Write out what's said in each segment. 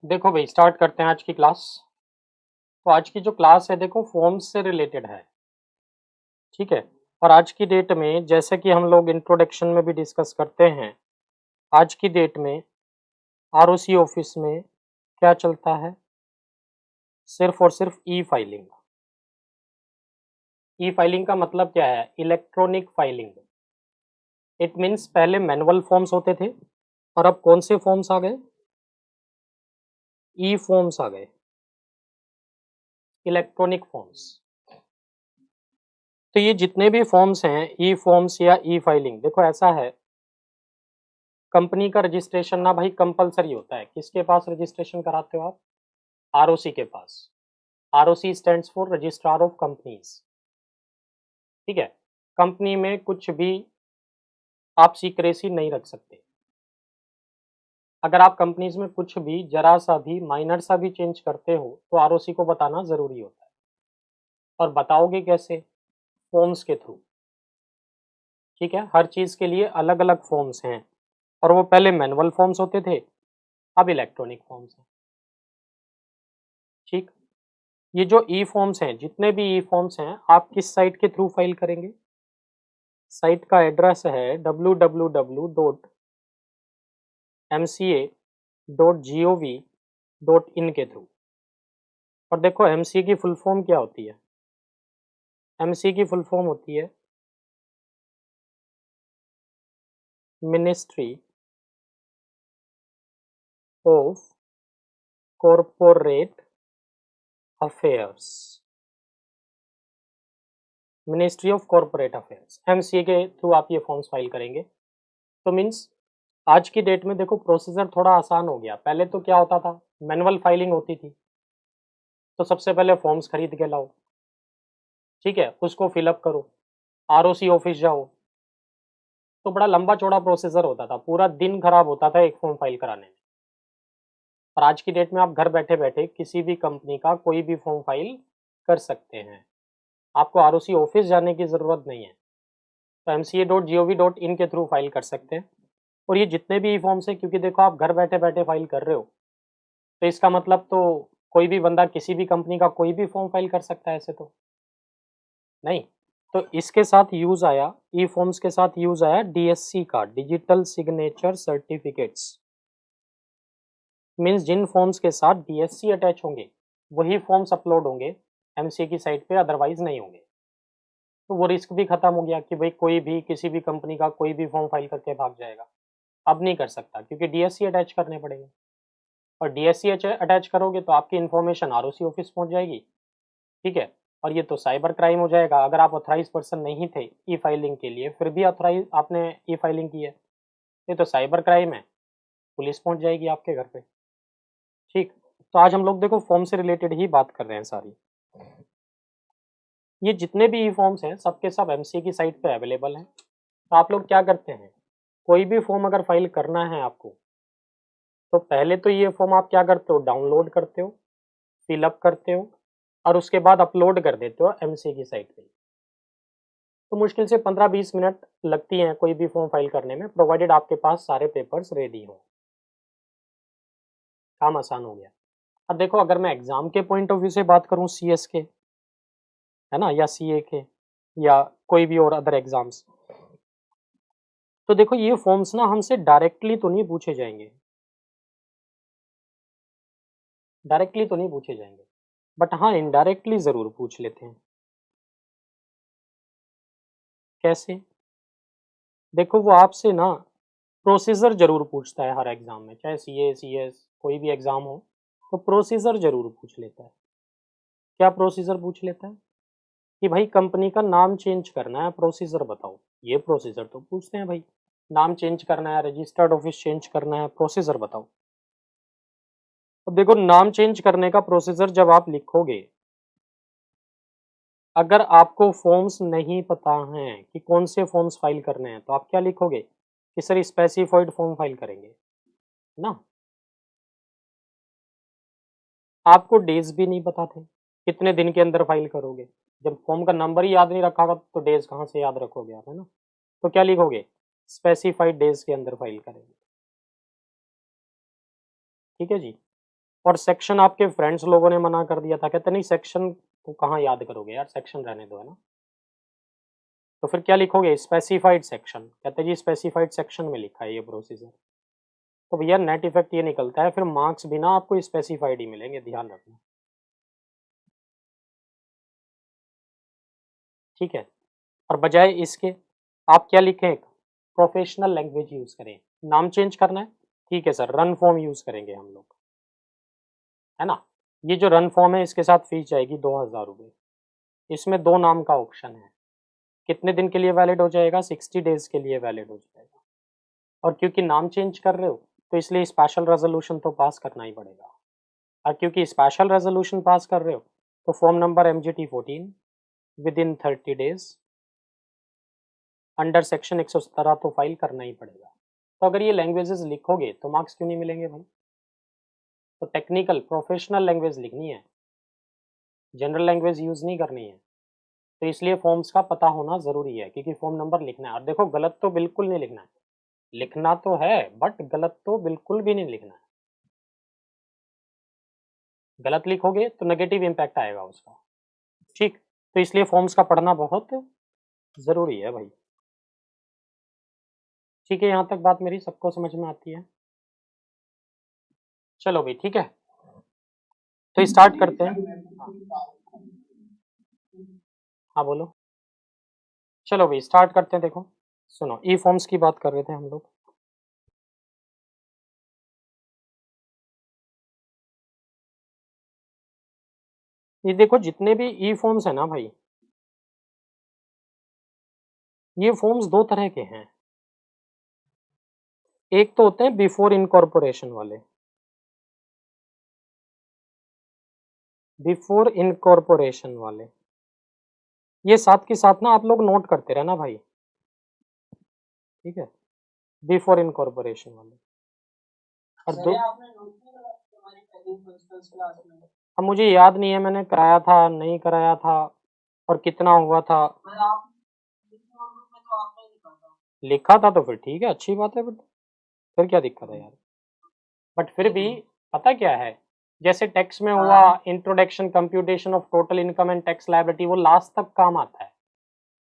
देखो भाई, स्टार्ट करते हैं आज की क्लास। तो आज की जो क्लास है देखो फॉर्म्स से रिलेटेड है, ठीक है। और आज की डेट में जैसे कि हम लोग इंट्रोडक्शन में भी डिस्कस करते हैं, आज की डेट में आरओसी ऑफिस में क्या चलता है? सिर्फ और सिर्फ ई फाइलिंग। ई फाइलिंग का मतलब क्या है? Electronic filing. इट मीन्स पहले मैनुअल फॉर्म्स होते थे और अब कौन से फॉर्म्स आ गए? ई फॉर्म्स आ गए, इलेक्ट्रॉनिक फॉर्म्स। तो ये जितने भी फॉर्म्स हैं, ई फॉर्म्स या ई फाइलिंग, देखो ऐसा है, कंपनी का रजिस्ट्रेशन ना भाई कंपलसरी होता है। किसके पास रजिस्ट्रेशन कराते हो आप? आरओसी के पास। ROC stands for registrar of companies, ठीक है। कंपनी में कुछ भी आप सीक्रेसी नहीं रख सकते। अगर आप कंपनीज में कुछ भी जरा सा भी माइनर सा भी चेंज करते हो तो आरओसी को बताना जरूरी होता है। और बताओगे कैसे? फॉर्म्स के थ्रू, ठीक है। हर चीज के लिए अलग अलग फॉर्म्स हैं और वो पहले मैनुअल फॉर्म्स होते थे, अब इलेक्ट्रॉनिक फॉर्म्स हैं, ठीक। ये जो ई फॉर्म्स हैं, जितने भी ई फॉर्म्स हैं, आप किस साइट के थ्रू फाइल करेंगे? साइट का एड्रेस है www.mca.gov.in के थ्रू। और देखो एमसीए की फुल फॉर्म क्या होती है? एमसीए की फुल फॉर्म होती है ministry of corporate affairs. Ministry of corporate affairs, MCA के थ्रू आप ये फॉर्म्स फाइल करेंगे। तो मीन्स आज की डेट में देखो प्रोसीजर थोड़ा आसान हो गया। पहले तो क्या होता था? मैनुअल फाइलिंग होती थी। तो सबसे पहले फॉर्म्स खरीद के लाओ, ठीक है, उसको फिलअप करो, आरओसी ऑफिस जाओ। तो बड़ा लंबा चौड़ा प्रोसीजर होता था, पूरा दिन खराब होता था एक फॉर्म फाइल कराने में। और आज की डेट में आप घर बैठे बैठे किसी भी कंपनी का कोई भी फॉर्म फाइल कर सकते हैं। आपको आरओसी ऑफिस जाने की ज़रूरत नहीं है। तो mca.gov.in के थ्रू फाइल कर सकते हैं। और ये जितने भी ई फॉर्म्स हैं, क्योंकि देखो आप घर बैठे बैठे फाइल कर रहे हो, तो इसका मतलब तो कोई भी बंदा किसी भी कंपनी का कोई भी फॉर्म फाइल कर सकता है, ऐसे तो नहीं। तो इसके साथ यूज आया, ई फॉर्म्स के साथ यूज आया डीएससी का, डिजिटल सिग्नेचर सर्टिफिकेट्स। मीन्स जिन फॉर्म्स के साथ डीएससी अटैच होंगे वही फॉर्म्स अपलोड होंगे एमसीए की साइट पे, अदरवाइज नहीं होंगे। तो वो रिस्क भी खत्म हो गया कि भाई कोई भी किसी भी कंपनी का कोई भी फॉर्म फाइल करके भाग जाएगा। अब नहीं कर सकता क्योंकि डीएससी अटैच करने पड़ेंगे। और डीएससी अटैच करोगे तो आपकी इन्फॉर्मेशन आरओसी ऑफिस पहुंच जाएगी, ठीक है। और ये तो साइबर क्राइम हो जाएगा। अगर आप ऑथराइज पर्सन नहीं थे ई फाइलिंग के लिए, फिर भी ऑथराइज आपने ई फाइलिंग की है, ये तो साइबर क्राइम है, पुलिस पहुंच जाएगी आपके घर पे, ठीक। तो आज हम लोग देखो फॉर्म से रिलेटेड ही बात कर रहे हैं सारी। ये जितने भी ई फॉर्म्स हैं सबके सब एमसीए की साइट पे अवेलेबल हैं। तो आप लोग क्या करते हैं, कोई भी फॉर्म अगर फाइल करना है आपको, तो पहले तो ये फॉर्म आप क्या करते हो? डाउनलोड करते हो, फिलअप करते हो और उसके बाद अपलोड कर देते हो एमसीए की साइट पे। तो मुश्किल से 15-20 मिनट लगती हैं कोई भी फॉर्म फाइल करने में, प्रोवाइडेड आपके पास सारे पेपर्स रेडी हो। काम आसान हो गया। अब देखो अगर मैं एग्जाम के पॉइंट ऑफ व्यू से बात करूं, सीएस के, है ना, या सीए के, या कोई भी और अदर एग्जाम्स, तो देखो ये फॉर्म्स ना हमसे डायरेक्टली तो नहीं पूछे जाएंगे, डायरेक्टली तो नहीं पूछे जाएंगे, बट हाँ इनडायरेक्टली जरूर पूछ लेते हैं। कैसे? देखो वो आपसे ना प्रोसीजर जरूर पूछता है हर एग्जाम में, चाहे सीए सीएस कोई भी एग्जाम हो, तो प्रोसीजर जरूर पूछ लेता है। क्या प्रोसीजर पूछ लेता है? कि भाई कंपनी का नाम चेंज करना है, प्रोसीजर बताओ। ये प्रोसीजर तो पूछते हैं भाई, नाम चेंज करना है, रजिस्टर्ड ऑफिस चेंज करना है, प्रोसीजर बताओ। अब देखो नाम चेंज करने का प्रोसीजर जब आप लिखोगे, अगर आपको फॉर्म्स नहीं पता हैं कि कौन से फॉर्म्स फाइल करने हैं, तो आप क्या लिखोगे कि सर स्पेसिफाइड फॉर्म फाइल करेंगे, है ना। आपको डेज भी नहीं पता थे, कितने दिन के अंदर फाइल करोगे। जब फॉर्म का नंबर ही याद नहीं रखा होगा तो डेज कहाँ से याद रखोगे आप, है ना। तो क्या लिखोगे? स्पेसिफाइड डेज के अंदर फाइल करेंगे, ठीक है जी। और सेक्शन आपके फ्रेंड्स लोगों ने मना कर दिया था, कहते नहीं सेक्शन तो कहाँ याद करोगे यार, सेक्शन रहने दो, है ना। तो फिर क्या लिखोगे, स्पेसिफाइड सेक्शन, कहते जी स्पेसिफाइड सेक्शन में लिखा है ये प्रोसीजर। तो भैया नेट इफेक्ट ये निकलता है, फिर मार्क्स भी ना आपको स्पेसिफाइड ही मिलेंगे, ध्यान रखना, ठीक है। और बजाय इसके आप क्या लिखें, प्रोफेशनल लैंग्वेज यूज करें। नाम चेंज करना है, ठीक है सर, रन फॉर्म यूज करेंगे हम लोग, है ना। ये जो रन फॉर्म है इसके साथ फीस जाएगी 2000 रुपये। इसमें दो नाम का ऑप्शन है, कितने दिन के लिए वैलिड हो जाएगा, 60 डेज के लिए वैलिड हो जाएगा। और क्योंकि नाम चेंज कर रहे हो तो इसलिए स्पेशल रेजोल्यूशन तो पास करना ही पड़ेगा। और क्योंकि स्पेशल रेजोल्यूशन पास कर रहे हो तो form number MGT14 with in 30 days under section 117 तो फाइल करना ही पड़ेगा। तो अगर ये लैंग्वेजेस लिखोगे तो मार्क्स क्यों नहीं मिलेंगे भाई। तो टेक्निकल प्रोफेशनल लैंग्वेज लिखनी है, जनरल लैंग्वेज यूज नहीं करनी है। तो इसलिए फॉर्म्स का पता होना जरूरी है, क्योंकि फॉर्म नंबर लिखना है। और देखो गलत तो बिल्कुल नहीं लिखना है, लिखना तो है बट गलत तो बिल्कुल भी नहीं लिखना है। गलत लिखोगे तो नेगेटिव इम्पैक्ट आएगा उसका, ठीक। तो इसलिए फॉर्म्स का पढ़ना बहुत जरूरी है भाई, ठीक है। यहाँ तक बात मेरी सबको समझ में आती है। चलो भाई ठीक है, तो स्टार्ट करते हैं। हाँ बोलो। चलो भाई स्टार्ट करते हैं। देखो सुनो, ई फॉर्म्स की बात कर रहे थे हम लोग। ये देखो जितने भी ई फॉर्म्स है ना भाई, ये फॉर्म्स दो तरह के हैं। एक तो होते हैं बिफोर इनकॉर्पोरेशन वाले, बिफोर इनकॉर्पोरेशन वाले, ये साथ के साथ ना आप लोग नोट करते रहना भाई, ठीक है। बिफोर इनकॉर्पोरेशन वाले और दो, अब मुझे याद नहीं है मैंने कराया था नहीं कराया था और कितना हुआ था। लिखा था तो फिर ठीक है, अच्छी बात है, फिर क्या दिक्कत है यार। बट फिर भी पता क्या है, जैसे टैक्स में हुआ introduction computation of total income and tax liability, वो लास्ट तक काम आता है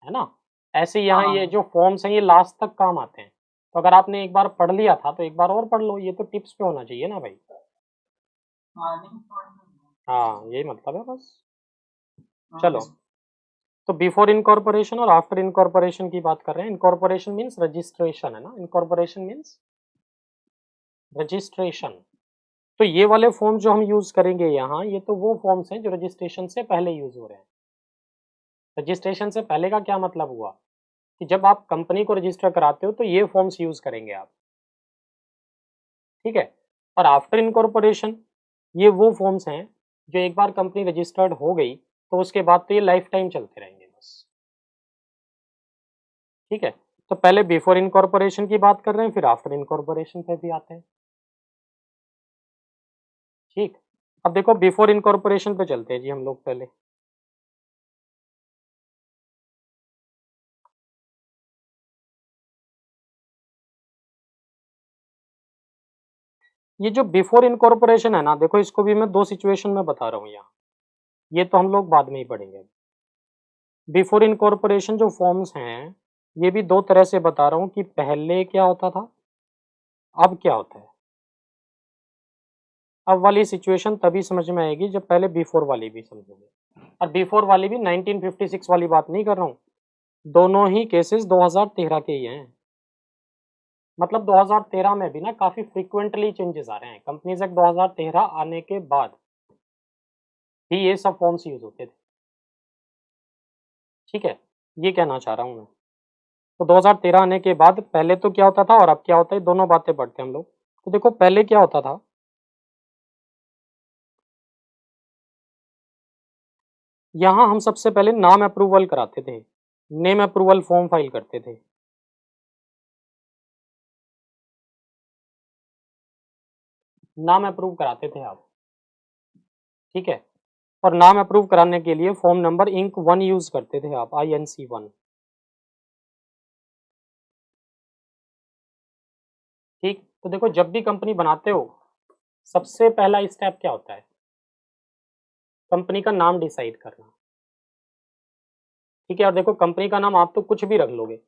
ना। ऐसे यहाँ ये जो फॉर्म्स हैं ये लास्ट तक काम आते हैं। तो अगर आपने एक बार पढ़ लिया था तो एक बार और पढ़ लो, ये तो टिप्स पे होना चाहिए ना भाई। हाँ यही मतलब है बस। चलो, तो बिफोर इनकॉर्पोरेशन और आफ्टर इनकॉर्पोरेशन की बात कर रहे हैं। इनकॉर्पोरेशन मीन्स रजिस्ट्रेशन, है ना। Incorporation means registration. तो ये वाले फॉर्म जो हम यूज करेंगे यहाँ, ये तो वो फॉर्म्स हैं जो रजिस्ट्रेशन से पहले यूज हो रहे हैं। रजिस्ट्रेशन से पहले का क्या मतलब हुआ कि जब आप कंपनी को रजिस्टर कराते हो तो ये फॉर्म्स यूज करेंगे आप, ठीक है। और आफ्टर इनकॉर्पोरेशन ये वो फॉर्म्स हैं जो एक बार कंपनी रजिस्टर्ड हो गई तो उसके बाद तो ये लाइफ टाइम चलते रहेंगे बस, ठीक है। तो पहले बिफोर इनकॉर्पोरेशन की बात कर रहे हैं, फिर आफ्टर इनकॉर्पोरेशन पे भी आते हैं, ठीक। अब देखो बिफोर इनकॉर्पोरेशन पे चलते हैं जी हम लोग पहले। ये जो बिफोर इनकॉर्पोरेशन है ना, देखो इसको भी मैं दो सिचुएशन में बता रहा हूँ यहाँ, ये तो हम लोग बाद में ही पढ़ेंगे। बिफोर इनकॉर्पोरेशन जो फॉर्म्स हैं ये भी दो तरह से बता रहा हूँ कि पहले क्या होता था, अब क्या होता है। अब वाली सिचुएशन तभी समझ में आएगी जब पहले बिफोर वाली भी समझोगे। और बिफोर वाली भी 1956 वाली बात नहीं कर रहा हूँ, दोनों ही केसेस 2013 के ही हैं। मतलब 2013 में भी ना काफी फ्रीक्वेंटली चेंजेस आ रहे हैं, कंपनीज एक्ट 2013 आने के बाद भी ये सब फॉर्म्स यूज होते थे, ठीक है। ये कहना चाह रहा हूँ मैं। तो 2013 आने के बाद पहले तो क्या होता था और अब क्या होता है, दोनों बातें पढ़ते हैं हम लोग। तो देखो पहले क्या होता था, यहाँ हम सबसे पहले नाम अप्रूवल कराते थे, नेम अप्रूवल फॉर्म फाइल करते थे, नाम अप्रूव कराते थे आप, ठीक है। और नाम अप्रूव कराने के लिए फॉर्म नंबर इंक 1 यूज करते थे आप, INC1, ठीक। तो देखो जब भी कंपनी बनाते हो सबसे पहला स्टेप क्या होता है? कंपनी का नाम डिसाइड करना। ठीक है, और देखो कंपनी का नाम आप तो कुछ भी रख लोगे,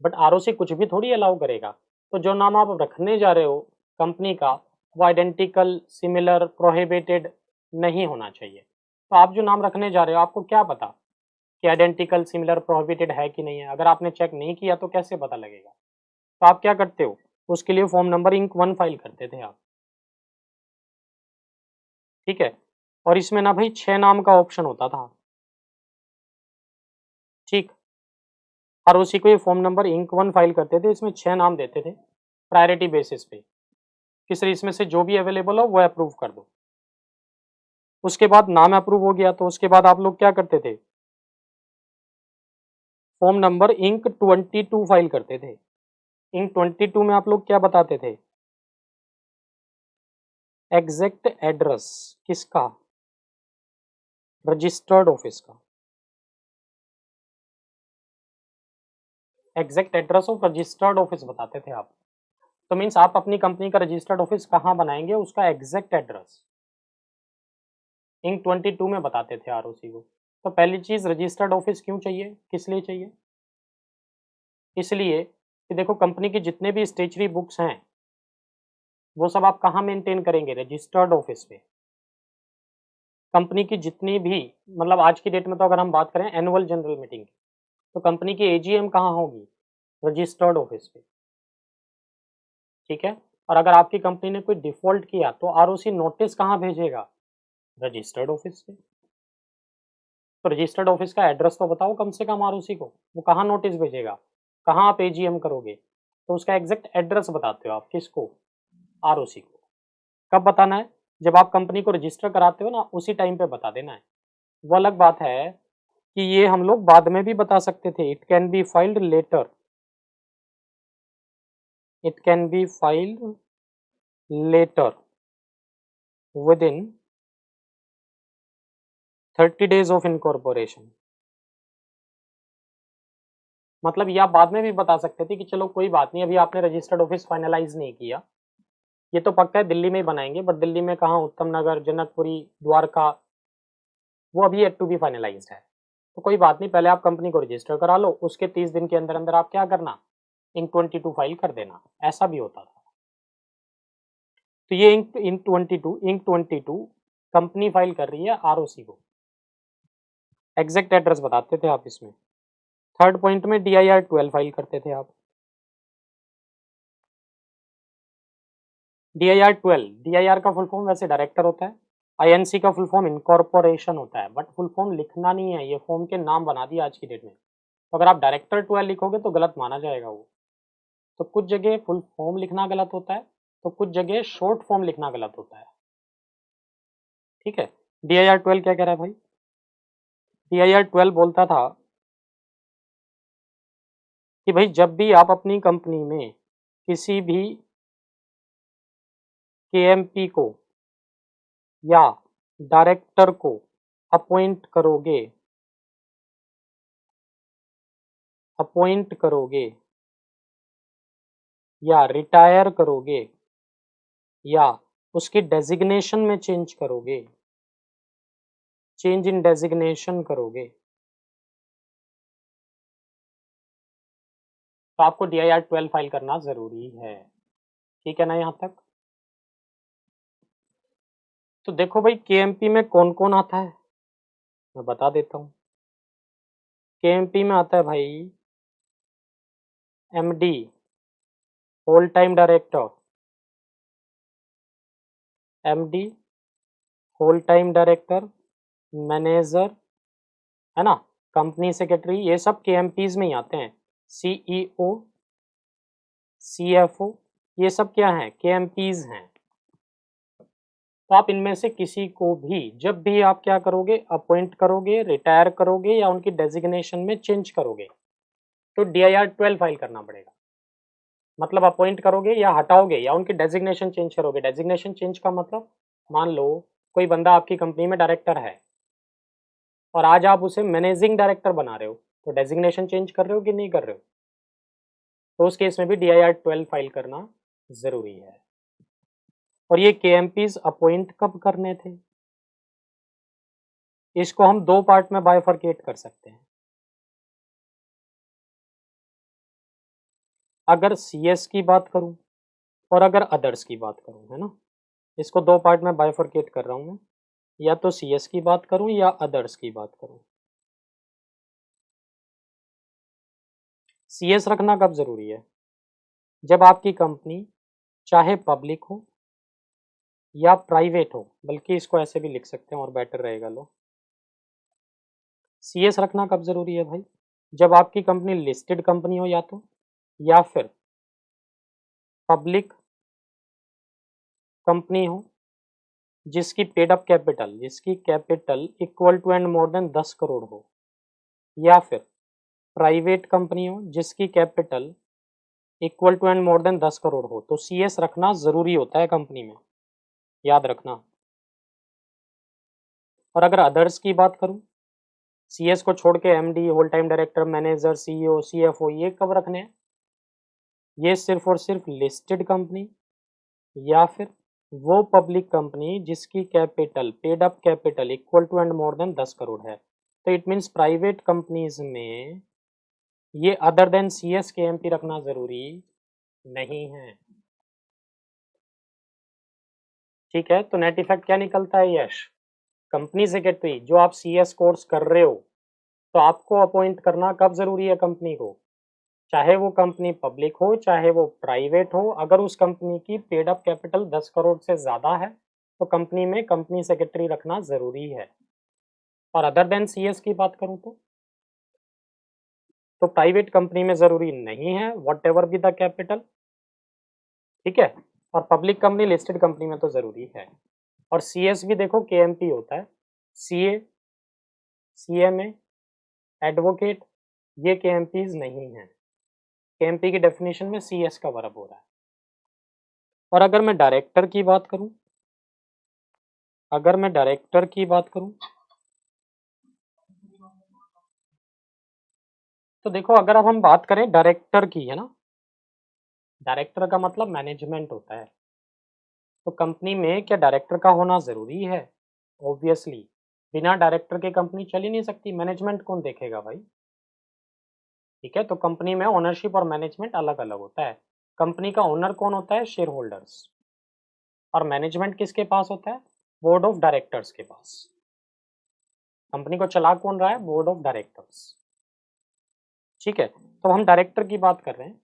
बट आरओसी कुछ भी थोड़ी अलाउ करेगा। तो जो नाम आप रखने जा रहे हो कंपनी का, वो आइडेंटिकल, सिमिलर, प्रोहिबिटेड नहीं होना चाहिए। तो आप जो नाम रखने जा रहे हो, आपको क्या पता कि आइडेंटिकल, सिमिलर, प्रोहिबिटेड है कि नहीं है? अगर आपने चेक नहीं किया तो कैसे पता लगेगा? तो आप क्या करते हो, उसके लिए फॉर्म नंबर इंक 1 फाइल करते थे आप। ठीक है, और इसमें ना भाई 6 नाम का ऑप्शन होता था। ठीक, और उसी को ये फॉर्म नंबर इंक 1 फाइल करते थे, इसमें 6 नाम देते थे प्रायोरिटी बेसिस पे, कि सर इसमें से जो भी अवेलेबल हो वो अप्रूव कर दो। उसके बाद नाम अप्रूव हो गया तो उसके बाद आप लोग क्या करते थे, फॉर्म नंबर इंक 22 फाइल करते थे। इंक 22 में आप लोग क्या बताते थे, एग्जैक्ट एड्रेस किसका, रजिस्टर्ड ऑफिस का, exact address of registered office बताते थे आप। तो मीन्स आप अपनी कंपनी का रजिस्टर्ड ऑफिस कहाँ बनाएंगे, उसका एग्जैक्ट एड्रेस इंक 22 में बताते थे आरओसी को। तो पहली चीज, रजिस्टर्ड ऑफिस क्यों चाहिए, किस लिए चाहिए? इसलिए कि देखो कंपनी के जितने भी स्टेशनरी बुक्स हैं वो सब आप कहाँ मेंटेन करेंगे, रजिस्टर्ड ऑफिस पे। कंपनी की जितनी भी, मतलब आज की डेट में तो अगर हम बात करें एनुअल जनरल मीटिंग की, तो कंपनी की एजीएम कहाँ होगी, रजिस्टर्ड ऑफिस पे। ठीक है, और अगर आपकी कंपनी ने कोई डिफॉल्ट किया तो आरओसी नोटिस कहाँ भेजेगा, रजिस्टर्ड ऑफिस पे। तो रजिस्टर्ड ऑफिस का एड्रेस तो बताओ कम से कम आरओसी को, वो कहाँ नोटिस भेजेगा, कहाँ आप एजीएम करोगे। तो उसका एग्जैक्ट एड्रेस बताते हो आप किसको, आरओसी को। कब बताना है, जब आप कंपनी को रजिस्टर कराते हो ना, उसी टाइम पे बता देना है। वो अलग बात है कि ये हम लोग बाद में भी बता सकते थे, it can be filed later, it can be filed later within 30 days of incorporation. मतलब ये आप बाद में भी बता सकते थे कि चलो कोई बात नहीं, अभी आपने रजिस्टर्ड ऑफिस फाइनलाइज नहीं किया, ये तो पक्का है दिल्ली में ही बनाएंगे, बट दिल्ली में कहाँ, उत्तम नगर, जनकपुरी, द्वारका, वो अभी एट टू बी फाइनलाइज्ड है। तो कोई बात नहीं, पहले आप कंपनी को रजिस्टर करा लो, उसके 30 दिन के अंदर अंदर आप क्या करना, इंक 22 फाइल कर देना। ऐसा भी होता था। तो ये इंक 22 कंपनी फाइल कर रही है आरओसी को, एग्जैक्ट एड्रेस बताते थे आप इसमें। थर्ड पॉइंट में DIR-12 फाइल करते थे आप। DIR का फुल फॉर्म वैसे डायरेक्टर होता है, INC का फुल फॉर्म इनकॉर्पोरेशन होता है, बट फुल फॉर्म लिखना नहीं है, ये फॉर्म के नाम बना दिया आज की डेट में। तो अगर आप डायरेक्टर 12 लिखोगे तो गलत माना जाएगा वो। तो कुछ जगह फुल फॉर्म लिखना गलत होता है, तो कुछ जगह शॉर्ट फॉर्म लिखना गलत होता है। ठीक है, DIR-12 क्या कह रहा है भाई, DIR-12 बोलता था कि भाई जब भी आप अपनी कंपनी में किसी भी KMP को या डायरेक्टर को अपॉइंट करोगे या रिटायर करोगे या उसकी डेजिग्नेशन में चेंज करोगे, चेंज इन डेजिग्नेशन करोगे, तो आपको DIR-12 फाइल करना जरूरी है। ठीक है ना यहाँ तक? तो देखो भाई KMP में कौन कौन आता है, मैं बता देता हूँ। KMP में आता है भाई MD, whole time director, MD, whole time director, manager, है ना, कंपनी सेक्रेटरी, ये सब KMPs में ही आते हैं। CEO, CFO, ये सब क्या हैं, KMPs हैं। तो आप इनमें से किसी को भी जब भी आप क्या करोगे, अपॉइंट करोगे, रिटायर करोगे या उनकी डेजिग्नेशन में चेंज करोगे, तो DIR-12 फाइल करना पड़ेगा। मतलब अपॉइंट करोगे या हटाओगे या उनकी डेजिग्नेशन चेंज करोगे। डेजिग्नेशन चेंज का मतलब, मान लो कोई बंदा आपकी कंपनी में डायरेक्टर है और आज आप उसे मैनेजिंग डायरेक्टर बना रहे हो, तो डेजिग्नेशन चेंज कर रहे हो कि नहीं कर रहे हो? तो उस केस में भी DIR-12 फाइल करना जरूरी है। और ये KMPs अपॉइंट कब करने थे? इसको हम दो पार्ट में बाइफरकेट कर सकते हैं। अगर CS की बात करूं और अगर अदर्स की बात करूं, है ना, इसको दो पार्ट में बाइफरकेट कर रहा हूं मैं, या तो CS की बात करूं या अदर्स की बात करूं। CS रखना कब जरूरी है? जब आपकी कंपनी चाहे पब्लिक हो या प्राइवेट हो, बल्कि इसको ऐसे भी लिख सकते हैं और बेटर रहेगा। लो, CS रखना कब जरूरी है भाई? जब आपकी कंपनी लिस्टेड कंपनी हो या तो, या फिर पब्लिक कंपनी हो जिसकी पेड अप कैपिटल, जिसकी capital equal to and more than 10 crore हो, या फिर प्राइवेट कंपनी हो जिसकी capital equal to and more than 10 crore हो, तो CS रखना जरूरी होता है कंपनी में, याद रखना। और अगर अदर्स की बात करूं, CS को छोड़ के MD, whole time director, manager, CEO, CFO ये कब रखने हैं? ये सिर्फ और सिर्फ लिस्टेड कंपनी या फिर वो पब्लिक कंपनी जिसकी capital, paid up capital equal to and more than 10 crore है। तो इट मीन्स प्राइवेट कंपनीज में ये अदर देन CS KMP रखना जरूरी नहीं है। ठीक है, तो नेट इफेक्ट क्या निकलता है यश? कंपनी सेक्रेटरी जो आप CS कोर्स कर रहे हो, तो आपको अपॉइंट करना कब जरूरी है कंपनी को? चाहे वो कंपनी पब्लिक हो चाहे वो प्राइवेट हो, अगर उस कंपनी की पेड अप कैपिटल 10 करोड़ से ज्यादा है तो कंपनी में कंपनी सेक्रेटरी रखना जरूरी है। और अदर देन CS की बात करूं तो प्राइवेट कंपनी में जरूरी नहीं है, what ever be the capital. ठीक है, और पब्लिक कंपनी, लिस्टेड कंपनी में तो जरूरी है। और CS भी देखो KMP होता है, CA, CMA, एडवोकेट, ये KMPs नहीं है। KMP की डेफिनेशन में CS का वर्ब हो रहा है। और अगर मैं डायरेक्टर की बात करूं, तो देखो, अगर अब हम बात करें डायरेक्टर की, है ना, डायरेक्टर का मतलब मैनेजमेंट होता है, तो कंपनी में क्या डायरेक्टर का होना जरूरी है? ऑब्वियसली, बिना डायरेक्टर के कंपनी चल ही नहीं सकती, मैनेजमेंट कौन देखेगा भाई? ठीक है, तो कंपनी में ओनरशिप और मैनेजमेंट अलग अलग होता है। कंपनी का ओनर कौन होता है? Share holders. और मैनेजमेंट किसके पास होता है? बोर्ड ऑफ डायरेक्टर्स के पास। कंपनी को चला कौन रहा है? Board of directors. ठीक है, तो हम डायरेक्टर की बात कर रहे हैं।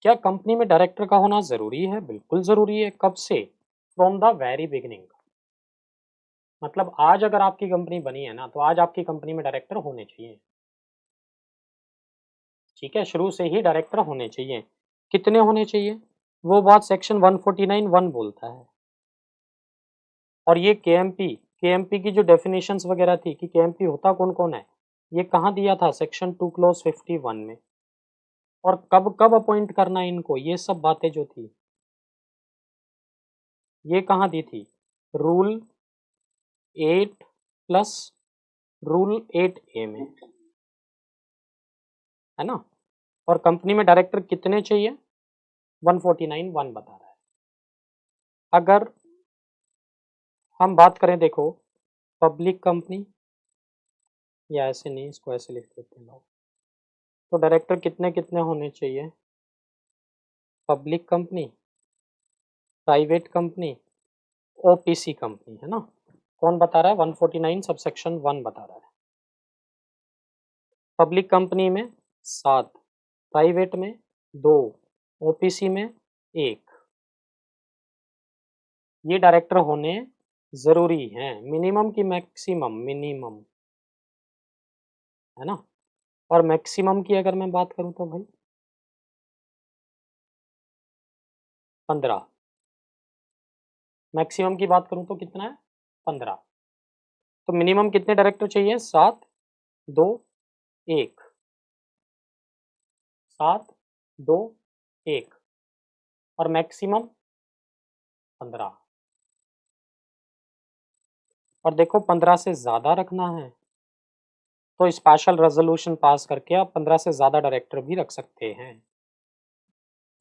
क्या कंपनी में डायरेक्टर का होना जरूरी है? बिल्कुल जरूरी है। कब से? From the very beginning. मतलब आज अगर आपकी कंपनी बनी है ना, तो आज आपकी कंपनी में डायरेक्टर होने चाहिए। ठीक है, शुरू से ही डायरेक्टर होने चाहिए। कितने होने चाहिए? वो बात सेक्शन 149(1) बोलता है। और ये KMP की जो डेफिनेशंस वगैरह थी कि KMP होता कौन कौन है, ये कहाँ दिया था? सेक्शन 2 क्लॉज 51 में। और कब कब अपॉइंट करना इनको, ये सब बातें जो थी, ये कहाँ दी थी? रूल 8 प्लस रूल 8A में, है ना। और कंपनी में डायरेक्टर कितने चाहिए? 149(1) बता रहा है। अगर हम बात करें, देखो, पब्लिक कंपनी, या ऐसे नहीं, इसको ऐसे लिख देते हैं लोग, तो डायरेक्टर कितने कितने होने चाहिए? Public company, private company, OPC company, है ना। कौन बता रहा है? 149 सबसेक्शन 1 बता रहा है। पब्लिक कंपनी में 7, प्राइवेट में 2, OPC में 1, ये डायरेक्टर होने जरूरी हैं। मिनिमम की मैक्सिमम, मिनिमम, है ना। और मैक्सिमम की अगर मैं बात करूं तो भाई 15, मैक्सिमम की बात करूं तो कितना है? 15। तो मिनिमम कितने डायरेक्टर चाहिए? 7, 2, 1, 7, 2, 1, और मैक्सिमम 15। और देखो, 15 से ज्यादा रखना है तो स्पेशल रेजोल्यूशन पास करके आप 15 से ज्यादा डायरेक्टर भी रख सकते हैं।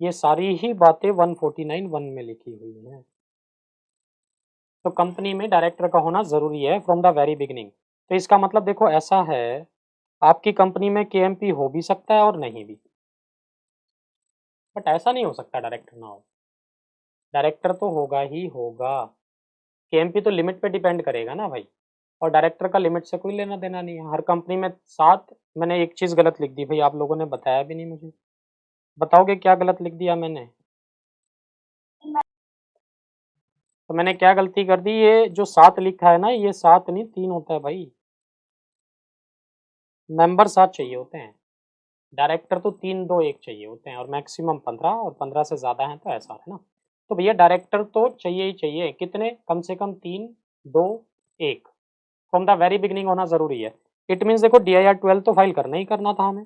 ये सारी ही बातें 149(1) में लिखी हुई हैं। तो कंपनी में डायरेक्टर का होना ज़रूरी है फ्रॉम द वेरी बिगिनिंग। तो इसका मतलब देखो ऐसा है, आपकी कंपनी में केएमपी हो भी सकता है और नहीं भी, बट ऐसा नहीं हो सकता डायरेक्टर ना हो। डायरेक्टर तो होगा ही होगा। केएमपी तो लिमिट पे डिपेंड करेगा ना भाई, और डायरेक्टर का लिमिट से कोई लेना देना नहीं है। हर कंपनी में 7। मैंने एक चीज़ गलत लिख दी भाई, आप लोगों ने बताया भी नहीं मुझे। बताओगे क्या गलत लिख दिया मैंने? तो मैंने क्या गलती कर दी? ये जो 7 लिखा है ना, ये 7 नहीं 3 होता है भाई। मेंबर 7 चाहिए होते हैं, डायरेक्टर तो 3 2 1 चाहिए होते हैं, और मैक्सिमम 15, और 15 से ज़्यादा है तो ऐसा है ना। तो भैया डायरेक्टर तो चाहिए ही चाहिए, कितने? कम से कम 3 2 1 फ्रॉम द वेरी बिगिनिंग होना ज़रूरी है। इट मीन्स देखो DIR 12 तो फाइल करना ही करना था हमें,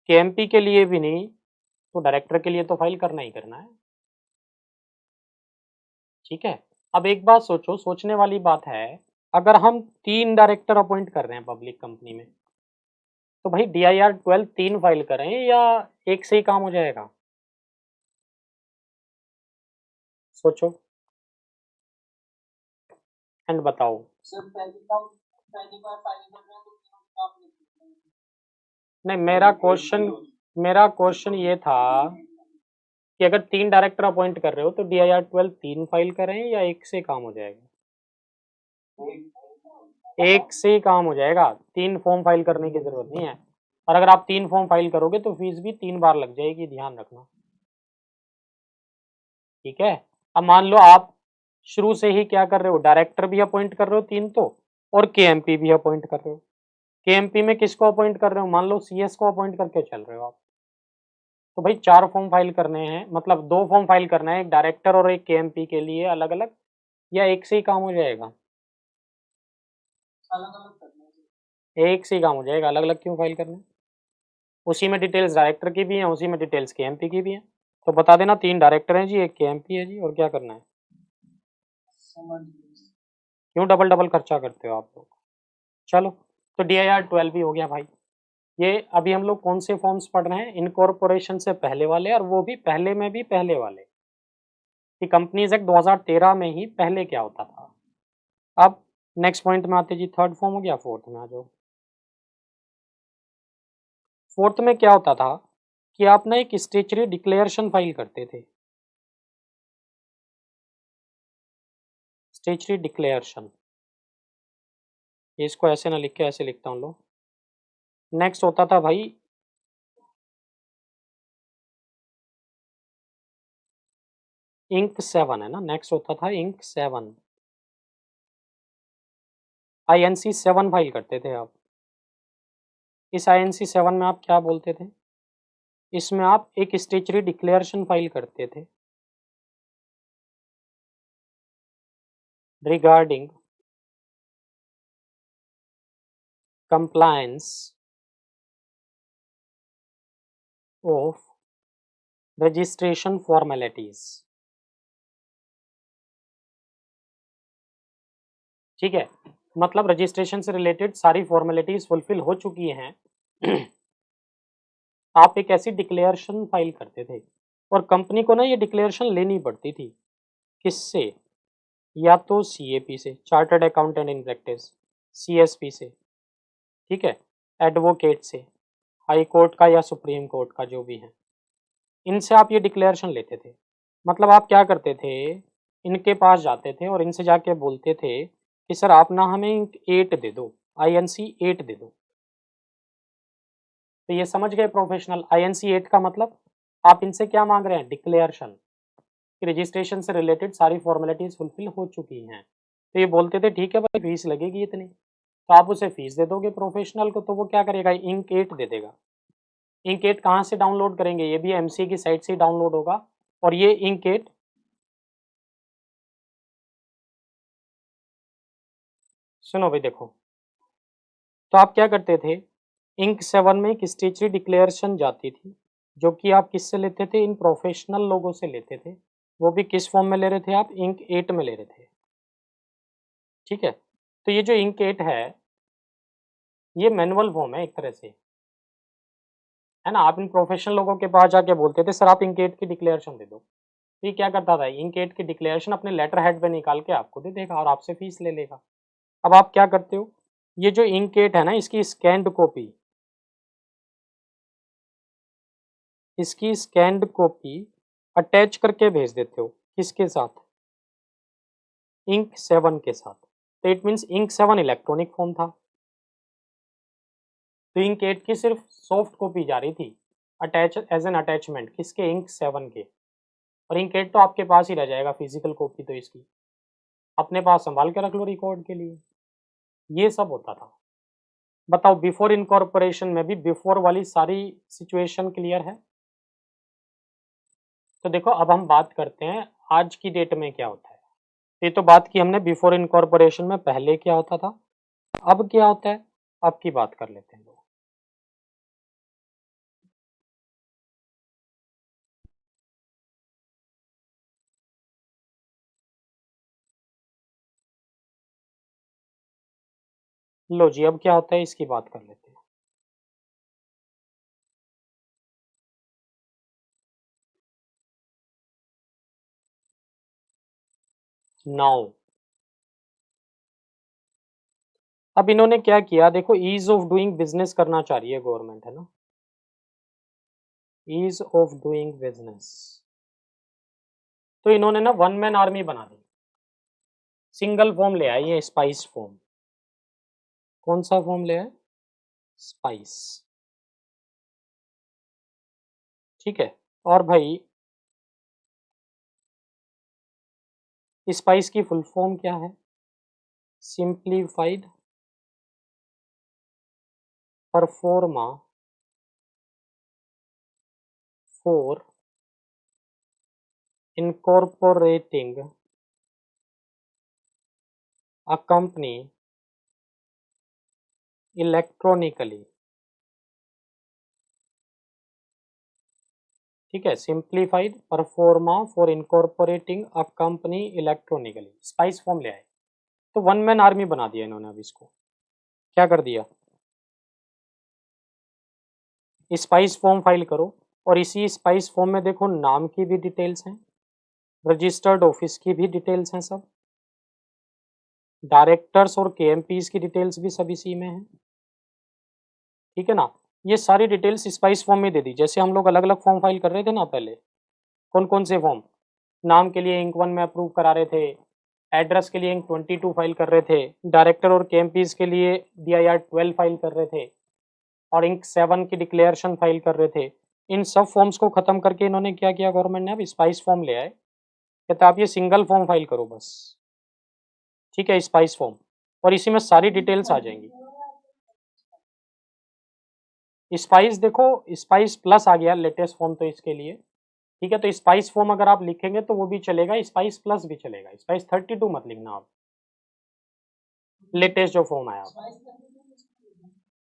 केएमपी के लिए भी नहीं तो डायरेक्टर के लिए तो फाइल करना ही करना है। ठीक है, अब एक बात सोचो, सोचने वाली बात है, अगर हम 3 डायरेक्टर अपॉइंट कर रहे हैं पब्लिक कंपनी में, तो भाई DIR 12 3 फाइल करें या एक से ही काम हो जाएगा? सोचो एंड बताओ। नहीं, मेरा क्वेश्चन ये था कि अगर 3 डायरेक्टर अपॉइंट कर रहे हो तो DIR 12 3 फाइल करें या एक से काम हो जाएगा? एक से ही काम हो जाएगा, 3 फॉर्म फाइल करने की जरूरत नहीं है। और अगर आप 3 फॉर्म फाइल करोगे तो फीस भी 3 बार लग जाएगी, ध्यान रखना। ठीक है, अब मान लो आप शुरू से ही क्या कर रहे हो, डायरेक्टर भी अपॉइंट कर रहे हो 3 तो, और केएमपी भी अपॉइंट कर रहे हो। केएमपी में किसको अपॉइंट कर रहे हो? मान लो सीएस को अपॉइंट करके चल रहे हो आप, तो भाई 4 फॉर्म फाइल करने हैं, मतलब 2 फॉर्म फाइल करना है, एक डायरेक्टर और एक केएमपी के लिए अलग अलग, या एक से ही काम हो जाएगा? एक से ही काम हो जाएगा, अलग अलग क्यों फाइल करना है? उसी में डिटेल्स डायरेक्टर की भी हैं, उसी में डिटेल्स केएमपी की भी हैं। तो बता देना 3 डायरेक्टर हैं जी, एक केएमपी है जी, और क्या करना है? क्यों डबल डबल खर्चा करते हो आप लोग? चलो, तो DIR 12 भी हो गया भाई। ये अभी हम लोग कौन से फॉर्म्स पढ़ रहे हैं? इनकॉर्पोरेशन से पहले वाले, और वो भी पहले में भी पहले वाले, कि कंपनीज एक्ट 2013 में ही पहले क्या होता था। अब नेक्स्ट पॉइंट में आते जी, थर्ड फॉर्म हो गया, फोर्थ में आ जाओ। फोर्थ में क्या होता था कि आप ना एक स्टेचुटरी डिक्लेरेशन फाइल करते थे, स्टेचुटरी डिक्लेरेशन। इसको ऐसे ना लिख के ऐसे लिखता हूँ लो। नेक्स्ट होता था भाई इंक 7, है ना, नेक्स्ट होता था इंक 7, INC 7 फाइल करते थे आप। इस INC 7 में आप क्या बोलते थे? इसमें आप एक स्टेचुटरी डिक्लेरेशन फाइल करते थे regarding compliance of registration formalities। ठीक है, मतलब रजिस्ट्रेशन से रिलेटेड सारी फॉर्मेलिटीज फुलफिल हो चुकी हैं आप एक ऐसी डिक्लेरेशन फाइल करते थे, और कंपनी को ना ये डिक्लेरेशन लेनी पड़ती थी। किससे? या तो CAP से, chartered accountant in practice, CSP से, ठीक है, एडवोकेट से, हाई कोर्ट का या सुप्रीम कोर्ट का, जो भी है, इनसे आप ये डिक्लेरेशन लेते थे। मतलब आप क्या करते थे, इनके पास जाते थे और इनसे जाके बोलते थे कि सर आप ना हमें 8 दे दो, INC 8 दे दो। तो ये समझ गए प्रोफेशनल, INC 8 का मतलब आप इनसे क्या मांग रहे हैं? डिक्लेरेशन कि रजिस्ट्रेशन से रिलेटेड सारी फॉर्मेलिटीज फुलफिल हो चुकी हैं। तो ये बोलते थे ठीक है भाई, फीस लगेगी इतनी, तो आप उसे फीस दे दोगे प्रोफेशनल को, तो वो क्या करेगा? इंक 8 दे देगा। इंक 8 कहाँ से डाउनलोड करेंगे? ये भी MC की साइट से ही डाउनलोड होगा। और ये इंक 8 सुनो भाई, देखो, तो आप क्या करते थे, इंक 7 में एक स्टेचुटरी डिक्लेरेशन जाती थी, जो कि आप किससे लेते थे? इन प्रोफेशनल लोगों से लेते थे। वो भी किस फॉर्म में ले रहे थे आप? इंक 8 में ले रहे थे। ठीक है, तो ये जो इंक 8 है, ये मैनुअल फॉर्म है एक तरह से, है ना। आप इन प्रोफेशनल लोगों के पास जाके बोलते थे सर आप इंक 8 की डिक्लेरेशन दे दो, तो ये क्या करता था, इंक 8 की डिक्लेरेशन अपने लेटर हेड पे निकाल के आपको दे देगा और आपसे फीस ले लेगा। अब आप क्या करते हो, ये जो इंक 8 है ना, इसकी स्कैन्ड कॉपी अटैच करके भेज देते हो, किसके साथ, इंक 7 के साथ। तो it means INC 7 electronic form था, तो इंक 8 की सिर्फ सॉफ्ट कॉपी जा रही थी अटैच एज एन अटैचमेंट, किसके, इंक 7 के। और इंक 8 तो आपके पास ही रह जाएगा, फिजिकल कॉपी तो इसकी अपने पास संभाल के रख लो रिकॉर्ड के लिए। ये सब होता था। बताओ बिफोर इनकॉर्पोरेशन में भी बिफोर वाली सारी सिचुएशन क्लियर है। तो देखो अब हम बात करते हैं आज की डेट में क्या होता है। ये तो बात की हमने बिफोर इनकॉर्पोरेशन में पहले क्या होता था, अब क्या होता है, अब की बात कर लेते हैं। लो जी, अब क्या होता है इसकी बात कर लेते हैं। नाउ अब इन्होंने क्या किया, देखो ईज ऑफ डूइंग बिजनेस करना चाह रही है गवर्नमेंट, है ना, ईज ऑफ डूइंग बिजनेस। तो इन्होंने ना वन मैन आर्मी बना दी, सिंगल फॉर्म ले आई है, स्पाइस फॉर्म। कौन सा फॉर्म ले आए, स्पाइस, ठीक है। और भाई स्पाइस की फुल फॉर्म क्या है, simplified pro forma for incorporating a company electronically, ठीक है, simplified pro forma for incorporating a company electronically, spice form ले आए। तो वन मैन आर्मी बना दिया इन्होंने। अब इसको क्या कर दिया, स्पाइस फॉर्म फाइल करो, और इसी स्पाइस फॉर्म में देखो नाम की भी डिटेल्स हैं, रजिस्टर्ड ऑफिस की भी डिटेल्स हैं, सब डायरेक्टर्स और केएमपीज की डिटेल्स भी सब इसी में है, ठीक है ना। ये सारी डिटेल्स स्पाइस फॉर्म में दे दी। जैसे हम लोग अलग अलग फॉर्म फाइल कर रहे थे ना पहले, कौन कौन से फॉर्म, नाम के लिए इंक 1 में अप्रूव करा रहे थे, एड्रेस के लिए इंक 22 फाइल कर रहे थे, डायरेक्टर और केएमपीज के लिए DIR 12 फाइल कर रहे थे, और इंक 7 की डिक्लेरेशन फाइल कर रहे थे। इन सब फॉर्म्स को खत्म करके इन्होंने क्या किया, गवर्नमेंट ने अब स्पाइस फॉर्म ले आए, कहते आप ये सिंगल फॉर्म फाइल करो बस, ठीक है, स्पाइस फॉर्म, और इसी में सारी डिटेल्स आ जाएंगी। स्पाइस देखो, स्पाइस प्लस आ गया लेटेस्ट फॉर्म तो इसके लिए, ठीक है। तो स्पाइस फॉर्म अगर आप लिखेंगे तो वो भी चलेगा, स्पाइस प्लस भी चलेगा, स्पाइस 32 मत लिखना आप, लेटेस्ट जो फॉर्म आया।